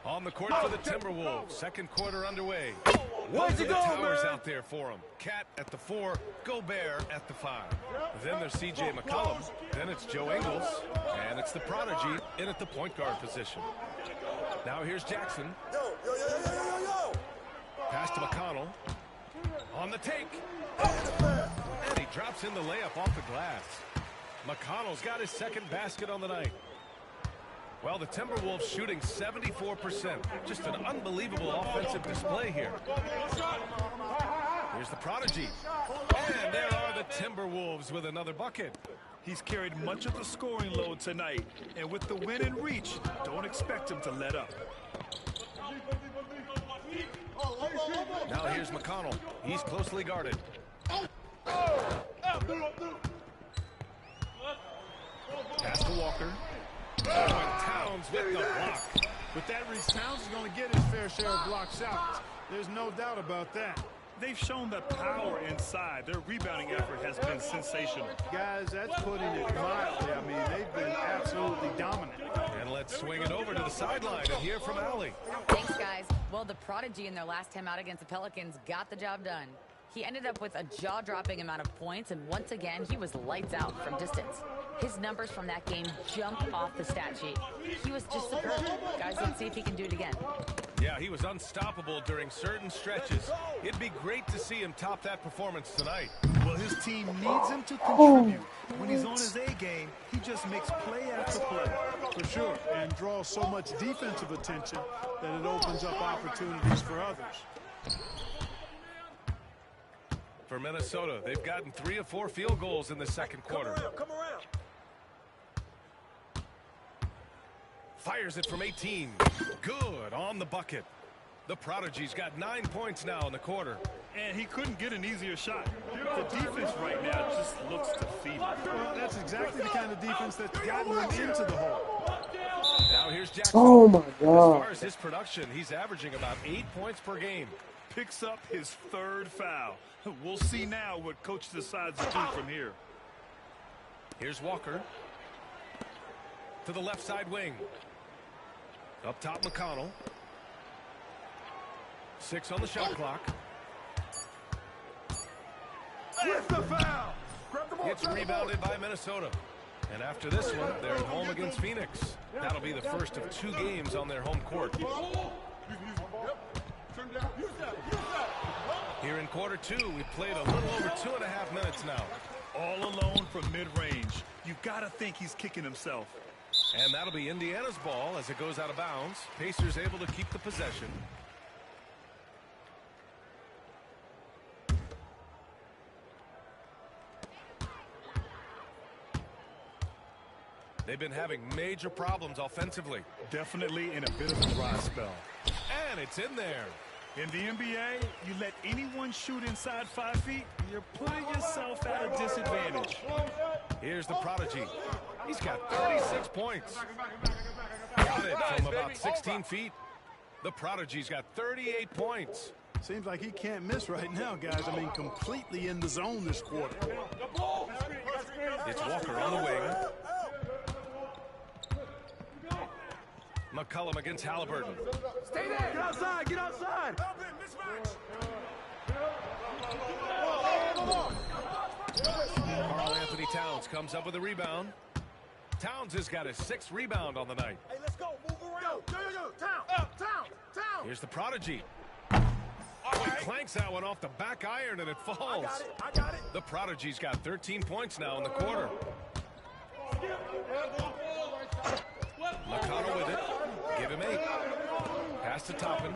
On the court for the Timberwolves. Second quarter underway. Where's the towers out there for him? Cat at the 4, Gobert at the 5. Then there's C.J. McCollum. Then it's Joe Ingles. And it's the prodigy in at the point guard position. Now here's Jackson. Pass to McConnell. On the take. And he drops in the layup off the glass. McConnell's got his second basket on the night. Well, the Timberwolves shooting 74%. Just an unbelievable offensive display here. Here's the prodigy. And there are the Timberwolves with another bucket. He's carried much of the scoring load tonight. And with the win in reach, don't expect him to let up. Now here's McConnell. He's closely guarded. Pass to Walker. And Towns with the block. With that reach, Towns is going to get his fair share of block shots. There's no doubt about that. They've shown the power inside. Their rebounding effort has been sensational. Guys, that's putting it mildly. I mean, they've been absolutely dominant. And let's swing it over to the sideline and hear from Allie. Thanks, guys. Well, the prodigy in their last time out against the Pelicans got the job done. He ended up with a jaw-dropping amount of points, and once again, he was lights out from distance. His numbers from that game jumped off the stat sheet. He was just superb. Guys, let's see if he can do it again. Yeah, he was unstoppable during certain stretches. It'd be great to see him top that performance tonight. Well, his team needs him to contribute. When he's on his A game, he just makes play after play. For sure, and draws so much defensive attention that it opens up opportunities for others. For Minnesota, they've gotten 3 of 4 field goals in the second quarter. Come around. Fires it from 18. Good on the bucket. The Prodigy's got 9 points now in the quarter. And he couldn't get an easier shot. The defense right now just looks defeated. Well, that's exactly the kind of defense that's gotten him into the hole. Now here's Jackson. Oh, my God. As far as his production, he's averaging about 8 points per game. Picks up his 3rd foul. We'll see now what coach decides to do from here. Here's Walker. To the left side wing. Up top, McConnell. 6 on the shot clock. Where's the foul? It's rebounded by Minnesota. And after this one, they're at home against Phoenix. That'll be the first of 2 games on their home court. Here in quarter 2, we've played a little over 2.5 minutes now. All alone from mid-range. You gotta think he's kicking himself. And that'll be Indiana's ball as it goes out of bounds. Pacers able to keep the possession. They've been having major problems offensively. Definitely in a bit of a dry spell. And it's in there. In the NBA, you let anyone shoot inside 5 feet, you're putting yourself at a disadvantage. Here's the Prodigy. He's got 36 points. Got it from about 16 feet. The Prodigy's got 38 points. Seems like he can't miss right now, guys. I mean, completely in the zone this quarter. It's Walker on the wing. McCollum against Halliburton. Stay there. Get outside. Get outside. Karl Anthony Towns comes up with a rebound. Towns has got his 6th rebound on the night. Hey, let's go. Move around. Yo. Town. Here's the Prodigy. Oh, he clanks that one off the back iron and it falls. I got it. The Prodigy's got 13 points now in the quarter. McConnell with it. Give him 8. Pass to Toppin.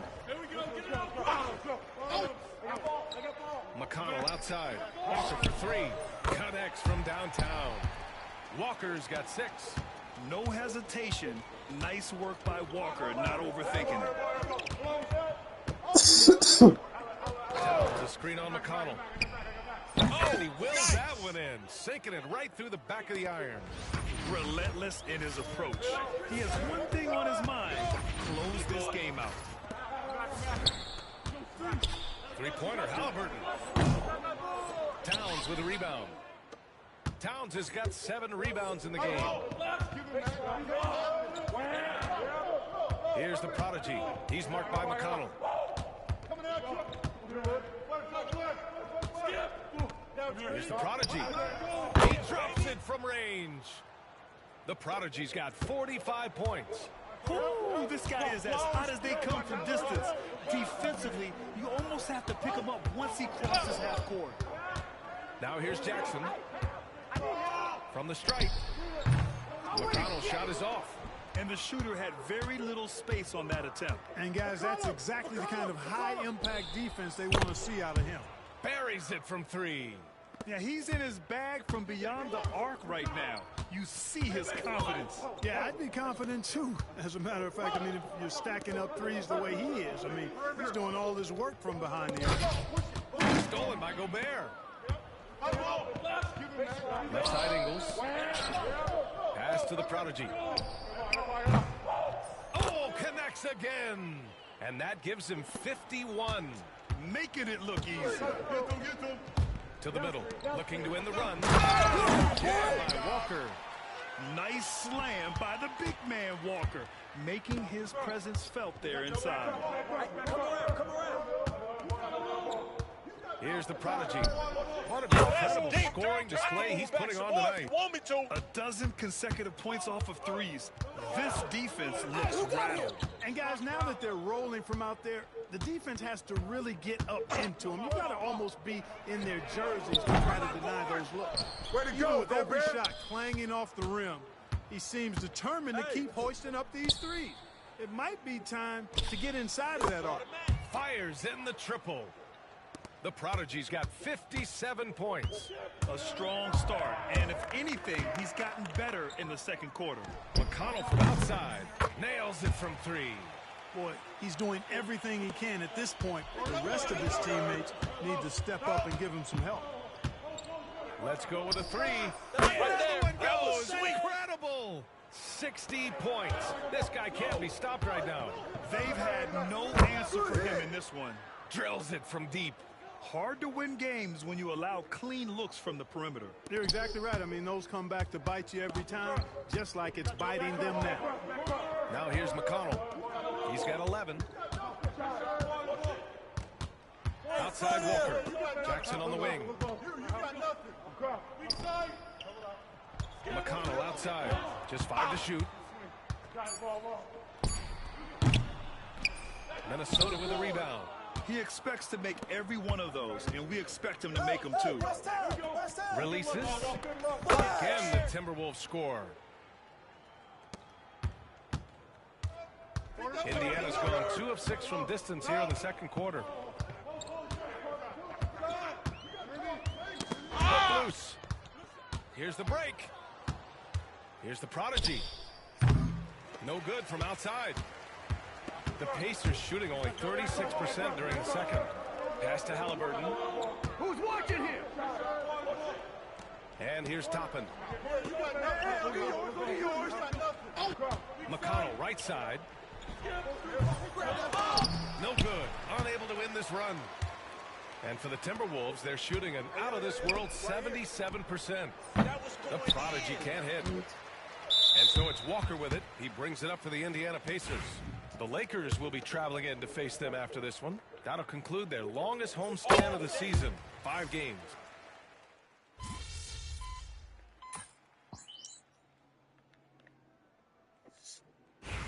McConnell outside. Walker for 3. Connects from downtown. Walker's got 6. No hesitation. Nice work by Walker, not overthinking it. Towns a screen on McConnell. Oh, and he wills that one in, sinking it right through the back of the iron. Relentless in his approach. He has one thing on his mind: close this game out. 3-pointer, Halliburton. Towns with a rebound. Towns has got 7 rebounds in the game. Here's the Prodigy. He's marked by McConnell. Here's the Prodigy. He drops it from range. The Prodigy's got 45 points. Ooh, this guy is as hot as they come from distance. Defensively, you almost have to pick him up once he crosses half court. Now here's Jackson. From the stripe. McConnell's shot is off. And the shooter had very little space on that attempt. And, guys, that's exactly the kind of high-impact defense they want to see out of him. Buries it from 3. Yeah, he's in his bag from beyond the arc right now. You see his confidence. Yeah, I'd be confident, too. As a matter of fact, I mean, if you're stacking up threes the way he is, I mean, he's doing all this work from behind the arc. Stolen by Gobert. Left side Ingles. Pass to the Prodigy. Oh, connects again. And that gives him 51. Making it look easy. To the middle, looking to end the run. Yeah, by Walker. Nice slam by the big man Walker, making his presence felt there inside. Come around. Here's the Prodigy. What an incredible scoring display he's putting on tonight. A dozen consecutive points off of threes. This defense looks rattled. And guys, now that they're rolling from out there, the defense has to really get up into them. You got to almost be in their jerseys to try to deny those looks. Way to Even go, with every Gobert. shot clanging off the rim, he seems determined to keep hoisting up these threes. It might be time to get inside of that arc. Fires in the triple. The Prodigy's got 57 points. A strong start, and if anything, he's gotten better in the second quarter. McConnell from outside nails it from 3. Boy, he's doing everything he can at this point. The rest of his teammates need to step up and give him some help. Let's go with a 3. Another one goes. Incredible. 60 points. This guy can't be stopped right now. They've had no answer for him in this one. Drills it from deep. Hard to win games when you allow clean looks from the perimeter. You're exactly right. I mean, those come back to bite you every time, just like it's biting them now. Now here's McConnell. He's got 11. Outside Walker. Jackson on the wing. McConnell outside. Just 5 to shoot. Minnesota with a rebound. He expects to make every one of those, and we expect him to make them too. Releases. Again, the Timberwolves score. Indiana's gone 2 of 6 from distance here in the second quarter. Hook loose. Here's the break. Here's the Prodigy. No good from outside. The Pacers shooting only 36% during the second. Pass to Halliburton. Who's watching here? And here's Toppin. McConnell right side. No good. Unable to win this run. And for the Timberwolves, they're shooting an out-of-this-world 77%. The Prodigy can't hit. And so it's Walker with it. He brings it up for the Indiana Pacers. The Lakers will be traveling in to face them after this one. That'll conclude their longest homestand of the season. 5 games.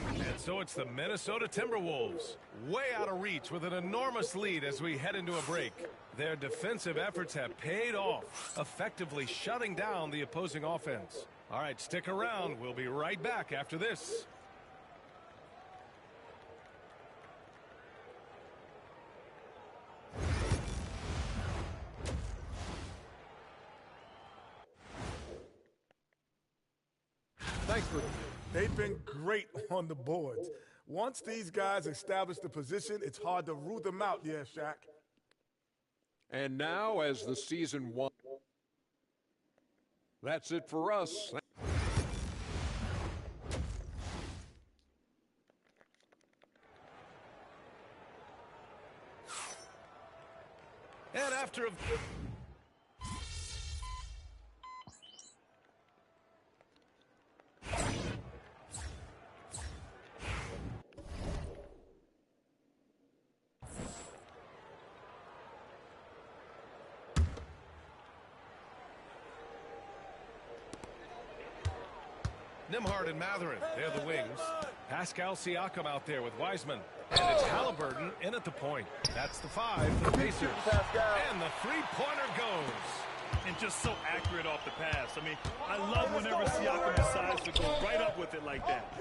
And so it's the Minnesota Timberwolves. Way out of reach with an enormous lead as we head into a break. Their defensive efforts have paid off, effectively shutting down the opposing offense. All right, stick around. We'll be right back after this. Thanks for. They've been great on the boards. Once these guys establish the position, it's hard to root them out. Yeah, Shaq. And now, as the season 1. That's it for us. And after a... Nembhard and Mathurin, they're the wings. Pascal Siakam out there with Wiseman. And it's Halliburton in at the point. That's the 5 for the Pacers. And the three-pointer goes. And just so accurate off the pass. I mean, I love whenever Siakam decides to go right up with it like that.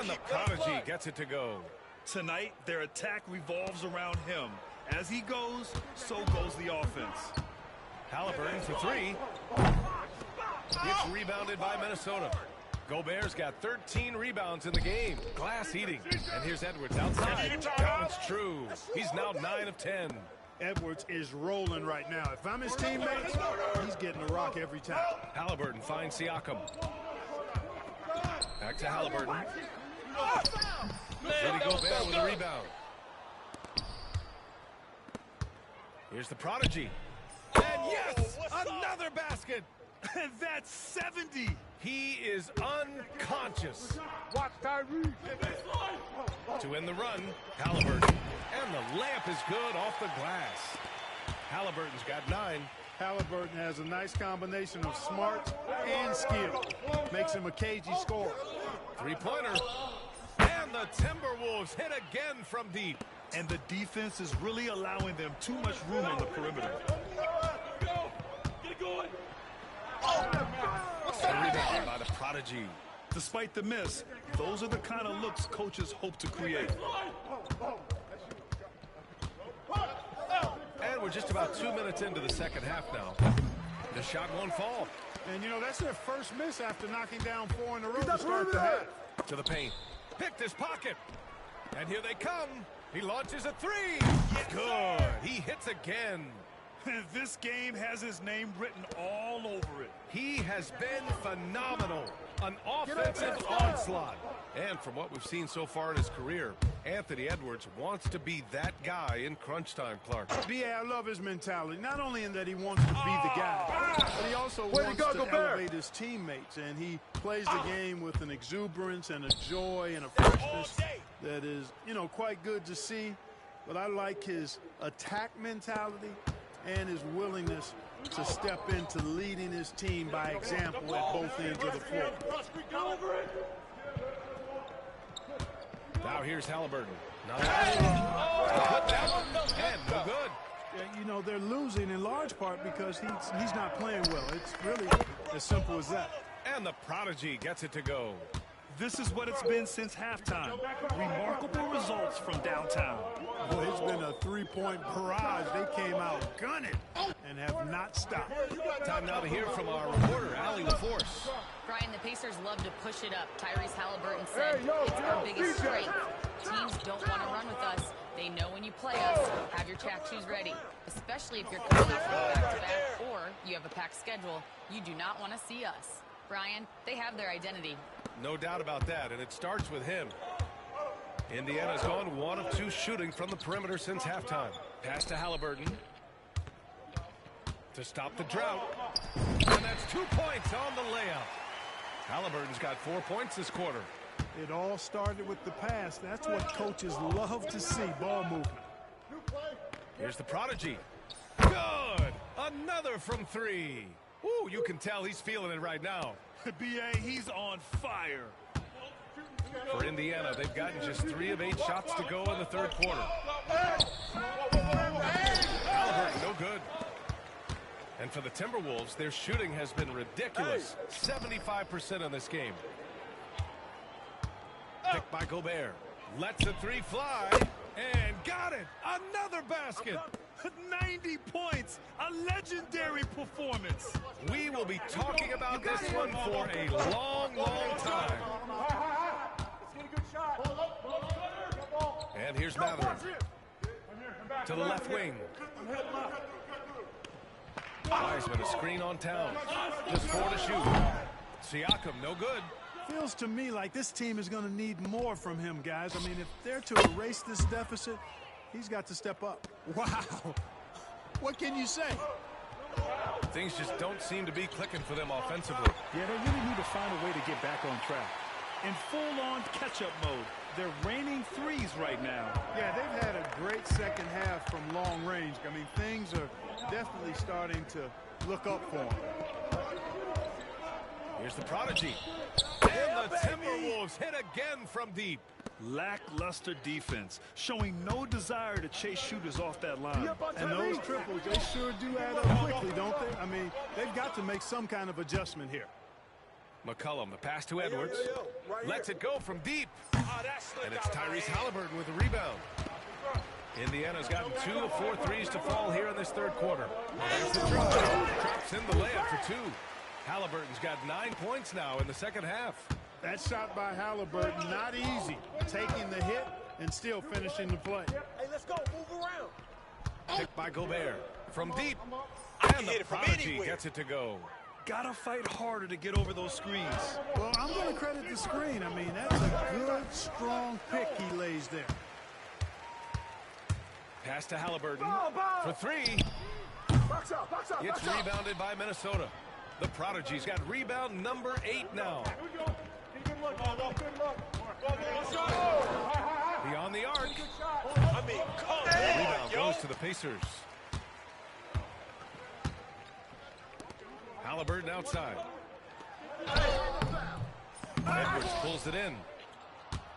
And the Prodigy gets it to go. Tonight, their attack revolves around him. As he goes, so goes the offense. Halliburton for 3. It's rebounded by Minnesota. Gobert's got 13 rebounds in the game. Glass eating. And here's Edwards outside. That one's true. He's now 9 of 10. Edwards is rolling right now. If I'm his teammates, he's getting a rock every time. Halliburton finds Siakam. Back to Halliburton. Rudy Gobert with a rebound. Here's the Prodigy. And yes, another basket. And that's 70. He is unconscious. Watch Tyree. To win the run, Halliburton. And the layup is good off the glass. Halliburton's got 9. Halliburton has a nice combination of smart and skill. Makes him a cagey scorer. Three-pointer. And the Timberwolves hit again from deep. And the defense is really allowing them too much room on the perimeter. Get it going. The rebound by the Prodigy. Despite the miss, those are the kind of looks coaches hope to create. Edwards just about 2 minutes into the second half now. The shot won't fall. And, you know, that's their first miss after knocking down 4 in a row to start the half. To the paint. Picked his pocket. And here they come. He launches a three. Good. He hits again. This game has his name written all over it. He has been phenomenal. An offensive onslaught. And from what we've seen so far in his career, Anthony Edwards wants to be that guy in crunch time, Clark. Yeah, I love his mentality. Not only in that he wants to be the guy, but he also wants to elevate his teammates. And he plays the game with an exuberance and a joy and a freshness that is, you know, quite good to see. But I like his attack mentality and his willingness to step into leading his team by example at both ends of the floor. Now here's Halliburton. And no good. Yeah, you know, they're losing in large part because he's not playing well. It's really as simple as that. And the prodigy gets it to go. This is what it's been since halftime. Remarkable results from downtown. Well, it's been a three-point barrage. They came out gunning and have not stopped. Time now to hear from our reporter, Allie LaForce. Brian, the Pacers love to push it up. Tyrese Halliburton said it's our biggest strength. Teams don't want to run with us. They know when you play us, have your track shoes ready. Especially if you're coming off of a back-to-back or you have a packed schedule. You do not want to see us. Brian, they have their identity. No doubt about that, and it starts with him. Indiana's gone 1 of 2 shooting from the perimeter since halftime. Pass to Halliburton to stop the drought. And that's 2 points on the layup. Halliburton's got 4 points this quarter. It all started with the pass. That's what coaches love to see, ball movement. Here's the prodigy. Good! Another from 3. Ooh, you can tell he's feeling it right now. B.A., he's on fire. For Indiana, they've gotten just 3 of 8 shots to go in the third quarter. Halliburton, no good. And for the Timberwolves, their shooting has been ridiculous. 75% in this game. Picked by Gobert. Lets a 3 fly. And got it. Another basket. 90 points. A legendary performance. We will be talking about this one for a long, long time. And here's Matherin. To the left wing. Wiseman, a screen on Towns. Just 4 to shoot. Siakam, no good. Feels to me like this team is going to need more from him, guys. I mean, if they're to erase this deficit, he's got to step up. Wow. What can you say? Things just don't seem to be clicking for them offensively. Yeah, they really need to find a way to get back on track. In full-on catch-up mode, they're raining threes right now. Yeah, they've had a great second half from long range. I mean, things are definitely starting to look up for them. Here's the prodigy. And the Timberwolves hit again from deep. Lackluster defense, showing no desire to chase shooters off that line. And those triples, they sure do add up quickly, don't they? I mean, they've got to make some kind of adjustment here. McCollum, the pass to Edwards. Lets it go from deep. And it's Tyrese Halliburton with a rebound. Indiana's gotten 2 of 4 threes to fall here in this third quarter. There's the drop. Drops in the layup for 2. Halliburton's got 9 points now in the second half. That shot by Halliburton, not easy. Taking the hit and still finishing the play. Hey, let's go. Move around. Picked by Gobert. From deep. And the prodigy gets it to go. Gotta fight harder to get over those screens. Well, I'm going to credit the screen. I mean, that's a good, strong pick he lays there. Pass to Halliburton for 3. Box out, it's rebounded by Minnesota. The prodigy's got rebound number 8 now. Beyond the arc. Rebound goes to the Pacers. Halliburton outside. Edwards pulls it in.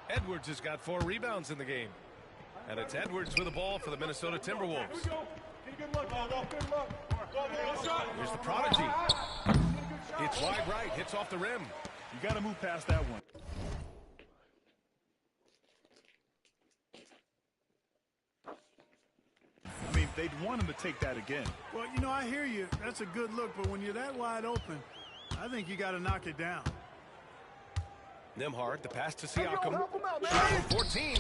Edwards has got 4 rebounds in the game. And it's Edwards with the ball for the Minnesota Timberwolves. Here's the prodigy. It's wide right, hits off the rim. You got to move past that one. I mean, they'd want him to take that again. Well, you know, I hear you. That's a good look, but when you're that wide open, I think you got to knock it down. Nembhard, the pass to Siakam. Shot from 14.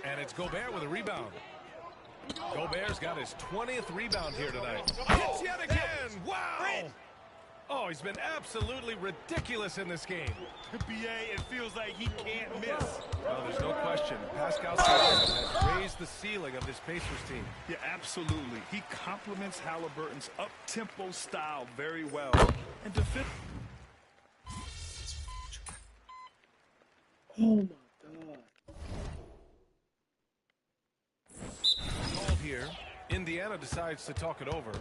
And it's Gobert with a rebound. Gobert's got his 20th rebound here tonight. Hits yet again. Wow. Oh, he's been absolutely ridiculous in this game. BA, it feels like he can't miss. Well, there's no question. Pascal Siakam has raised the ceiling of this Pacers team. Yeah, absolutely. He complements Halliburton's up-tempo style very well. And to fit... Oh, my God. Called here. Indiana decides to talk it over.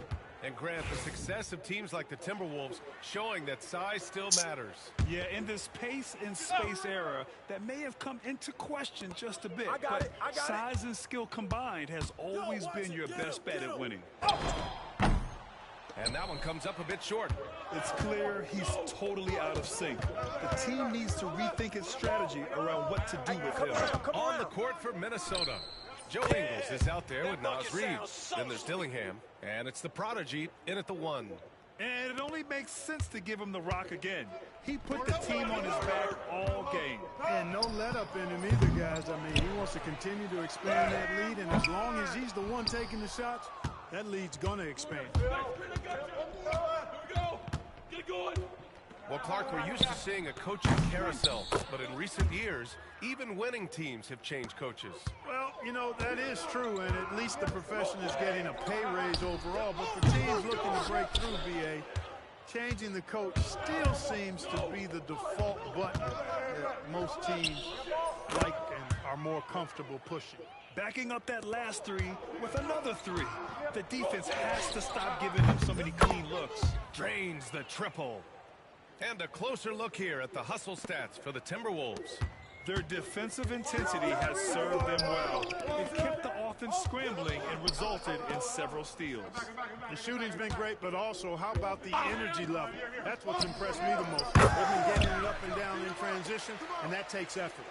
And Grant, the success of teams like the Timberwolves showing that size still matters. Yeah, in this pace and space era, that may have come into question just a bit. But size and skill combined has always been your best bet at winning. And that one comes up a bit short. It's clear he's totally out of sync. The team needs to rethink its strategy around what to do with him. On the court for Minnesota, Joe Ingles is out there with Naz Reid. Then there's Dillingham, and it's the prodigy in at the 1. And it only makes sense to give him the rock again. He put the team on his back all game. And no let up in him either, guys. I mean, he wants to continue to expand that lead, and as long as he's the one taking the shots, that lead's going to expand. Well, Clark, we're used to seeing a coaching carousel, but in recent years, even winning teams have changed coaches. Well, you know, that is true, and at least the profession is getting a pay raise overall. But for teams looking to break through, BA, changing the coach still seems to be the default button that most teams like and are more comfortable pushing. Backing up that last three with another three. The defense has to stop giving him so many clean looks. Drains the triple. And a closer look here at the hustle stats for the Timberwolves. Their defensive intensity has served them well. It kept the offense scrambling and resulted in several steals. The shooting's been great, but also how about the energy level? That's what's impressed me the most. They've been getting it up and down in transition, and that takes effort.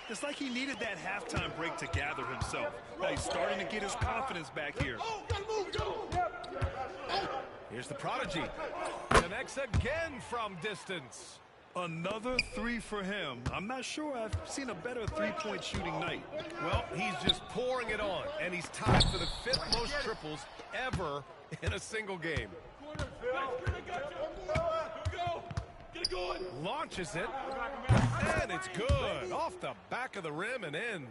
It's like he needed that halftime break to gather himself. Now he's starting to get his confidence back here. Here's the prodigy. Connects again from distance. Another three for him. I'm not sure I've seen a better three-point shooting night. Well, he's just pouring it on, and he's tied for the 5th most triples ever in a single game. Launches it, and it's good. Off the back of the rim and in.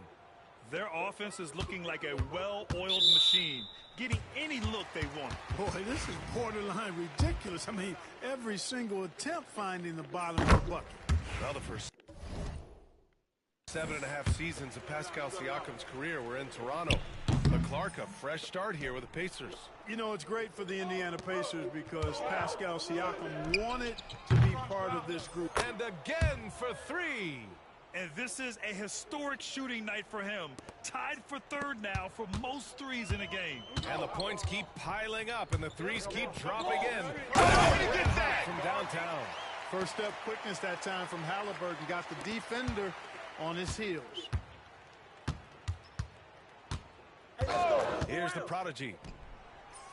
Their offense is looking like a well-oiled machine, getting any look they want. Boy, this is borderline ridiculous. I mean, every single attempt finding the bottom of the bucket. Well, the first 7.5 seasons of Pascal Siakam's career were in Toronto. But Clark, a fresh start here with the Pacers. You know, it's great for the Indiana Pacers because Pascal Siakam wanted to be part of this group. And again for 3. And this is a historic shooting night for him. Tied for 3rd now for most threes in a game. And the points keep piling up, and the threes keep dropping in. From downtown. First step quickness that time from Halliburton. Got the defender on his heels. Here's the prodigy.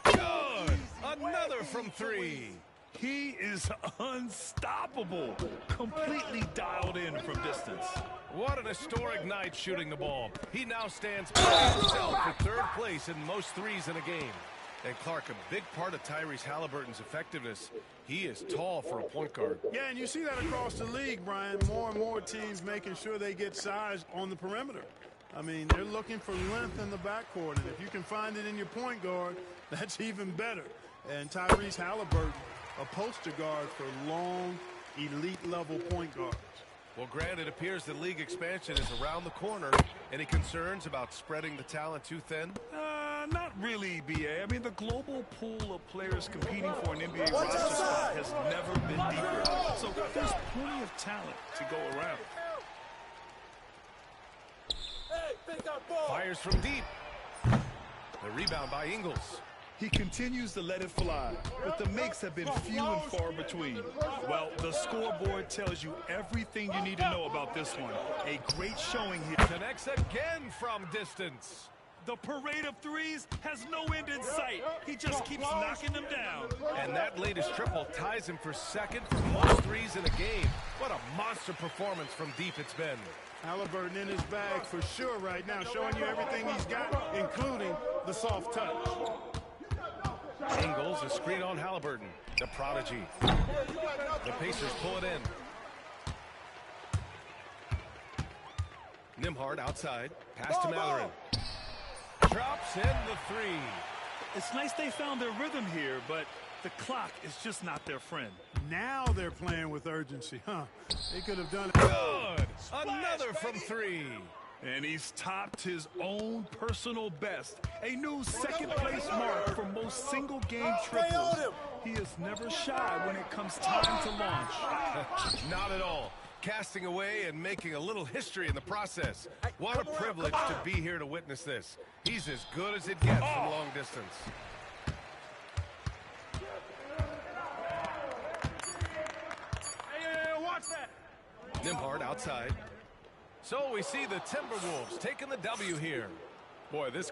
Good! Another from 3. He is unstoppable. Completely dialed in from distance. What an historic night shooting the ball. He now stands by himself for 3rd place in most threes in a game. And Clark, a big part of Tyrese Halliburton's effectiveness, he is tall for a point guard. Yeah, and you see that across the league, Brian. More and more teams making sure they get size on the perimeter. I mean, they're looking for length in the backcourt, and if you can find it in your point guard, that's even better. And Tyrese Halliburton, a poster guard for long, elite-level point guards. Well, Grant, it appears that league expansion is around the corner. Any concerns about spreading the talent too thin? Not really, BA. I mean, the global pool of players competing for an NBA roster spot has never been deeper. So there's plenty of talent to go around. Fires from deep. The rebound by Ingles. He continues to let it fly, but the makes have been few and far between. Well, the scoreboard tells you everything you need to know about this one. A great showing here. Connects again from distance. The parade of threes has no end in sight. He just keeps knocking them down. And that latest triple ties him for second for most threes in a game. What a monster performance from deep it's been. Halliburton in his bag for sure right now, showing you everything he's got, including the soft touch. Ingles, a screen on Halliburton. The prodigy. The Pacers pull it in. Nembhard outside. Pass to Mathurin. Drops in the three. It's nice they found their rhythm here, but the clock is just not their friend. Now they're playing with urgency, huh? They could have done it. Good. Another from three. And he's topped his own personal best. A new second-place mark for most single-game triples. He is never shy when it comes time to launch. Not at all. Casting away and making a little history in the process. What a privilege to be here to witness this. He's as good as it gets from long distance. Hey, watch that. Nembhard outside. So we see the Timberwolves taking the W here. Boy, this...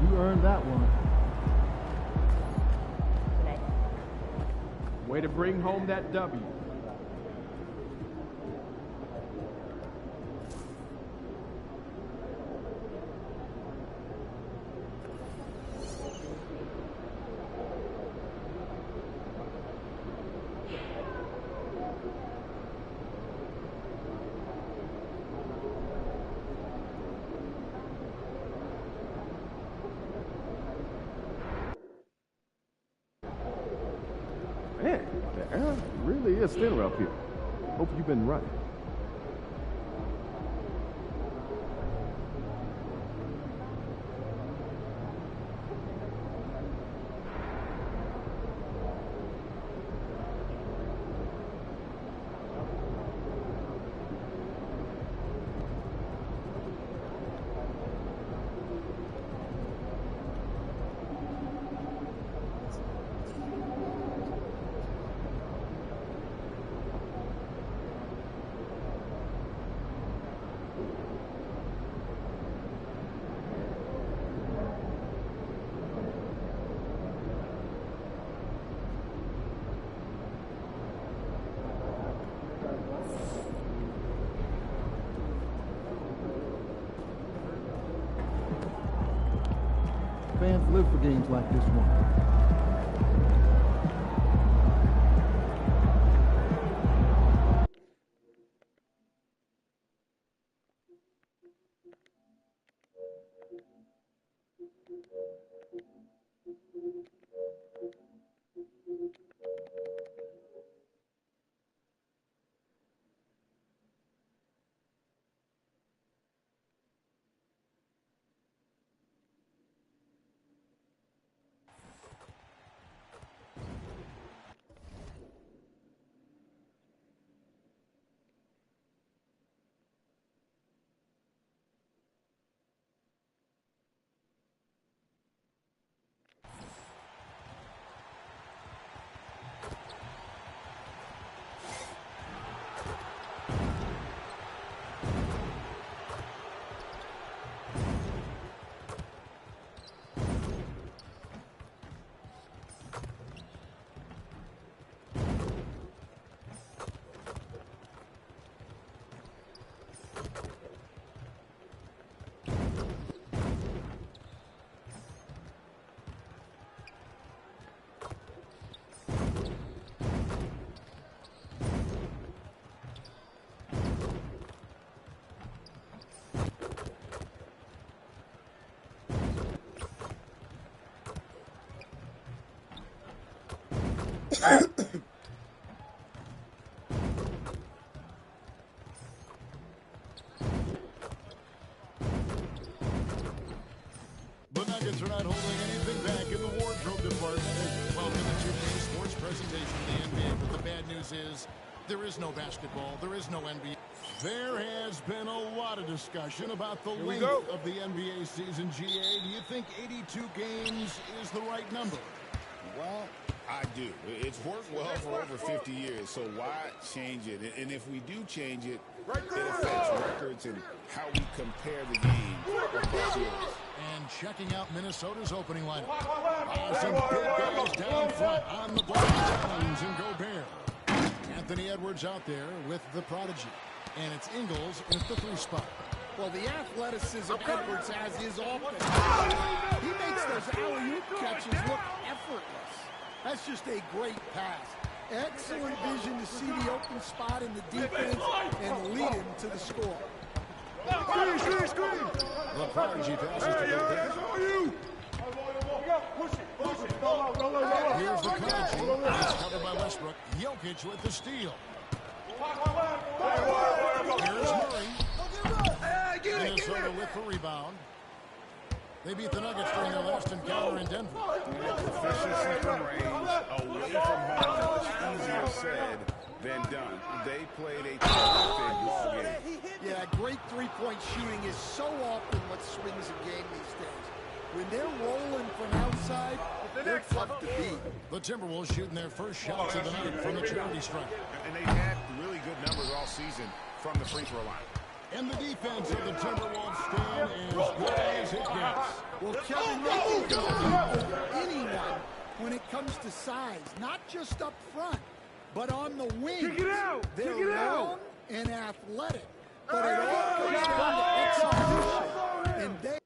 You earned that one. Way to bring home that W. Man, the air really is thinner up here. Hope you've been running. Fans live for games like this one. The Nuggets are not holding anything back in the wardrobe department. Welcome to 2K Sports presentation of the NBA. But the bad news is there is no basketball. There is no NBA. There has been a lot of discussion about the length of the NBA season, GA. Do you think 82 games is the right number? Well, I do. It's worked well for over 50 years, so why change it? And if we do change it, it affects records and how we compare the game across years. And checking out Minnesota's opening lineup. Some big guys down front on the block. Towns and Gobert. Anthony Edwards out there with the prodigy. And it's Ingles in the 3 spot. Well, the athleticism Edwards has is offense. He makes those alley-oop catches look effortless. That's just a great pass. Excellent vision to see the open spot in the defense and lead him to the score. The prodigy passes to Gobert. Here's the prodigy. It's covered by Westbrook. Jokic with the steal. Here's Murray. Minnesota with the rebound. They beat the Nuggets during their last encounter in Denver. Proficiency from range, away from home, much easier said than done. They played a terrific ball game. Yeah, great three-point shooting is so often what swings a game these days. When they're rolling from outside, they're tough to beat. The Timberwolves shooting their first shots of the night from the charity stripe. And they've had really good numbers all season from the free throw line. And the defense of the Timberwolves stand as good as it gets. Well, Kevin, they can go over anyone when it comes to size, not just up front, but on the wings. Kick it out! They're Kick it out! long and athletic, but it all comes down to execution, and they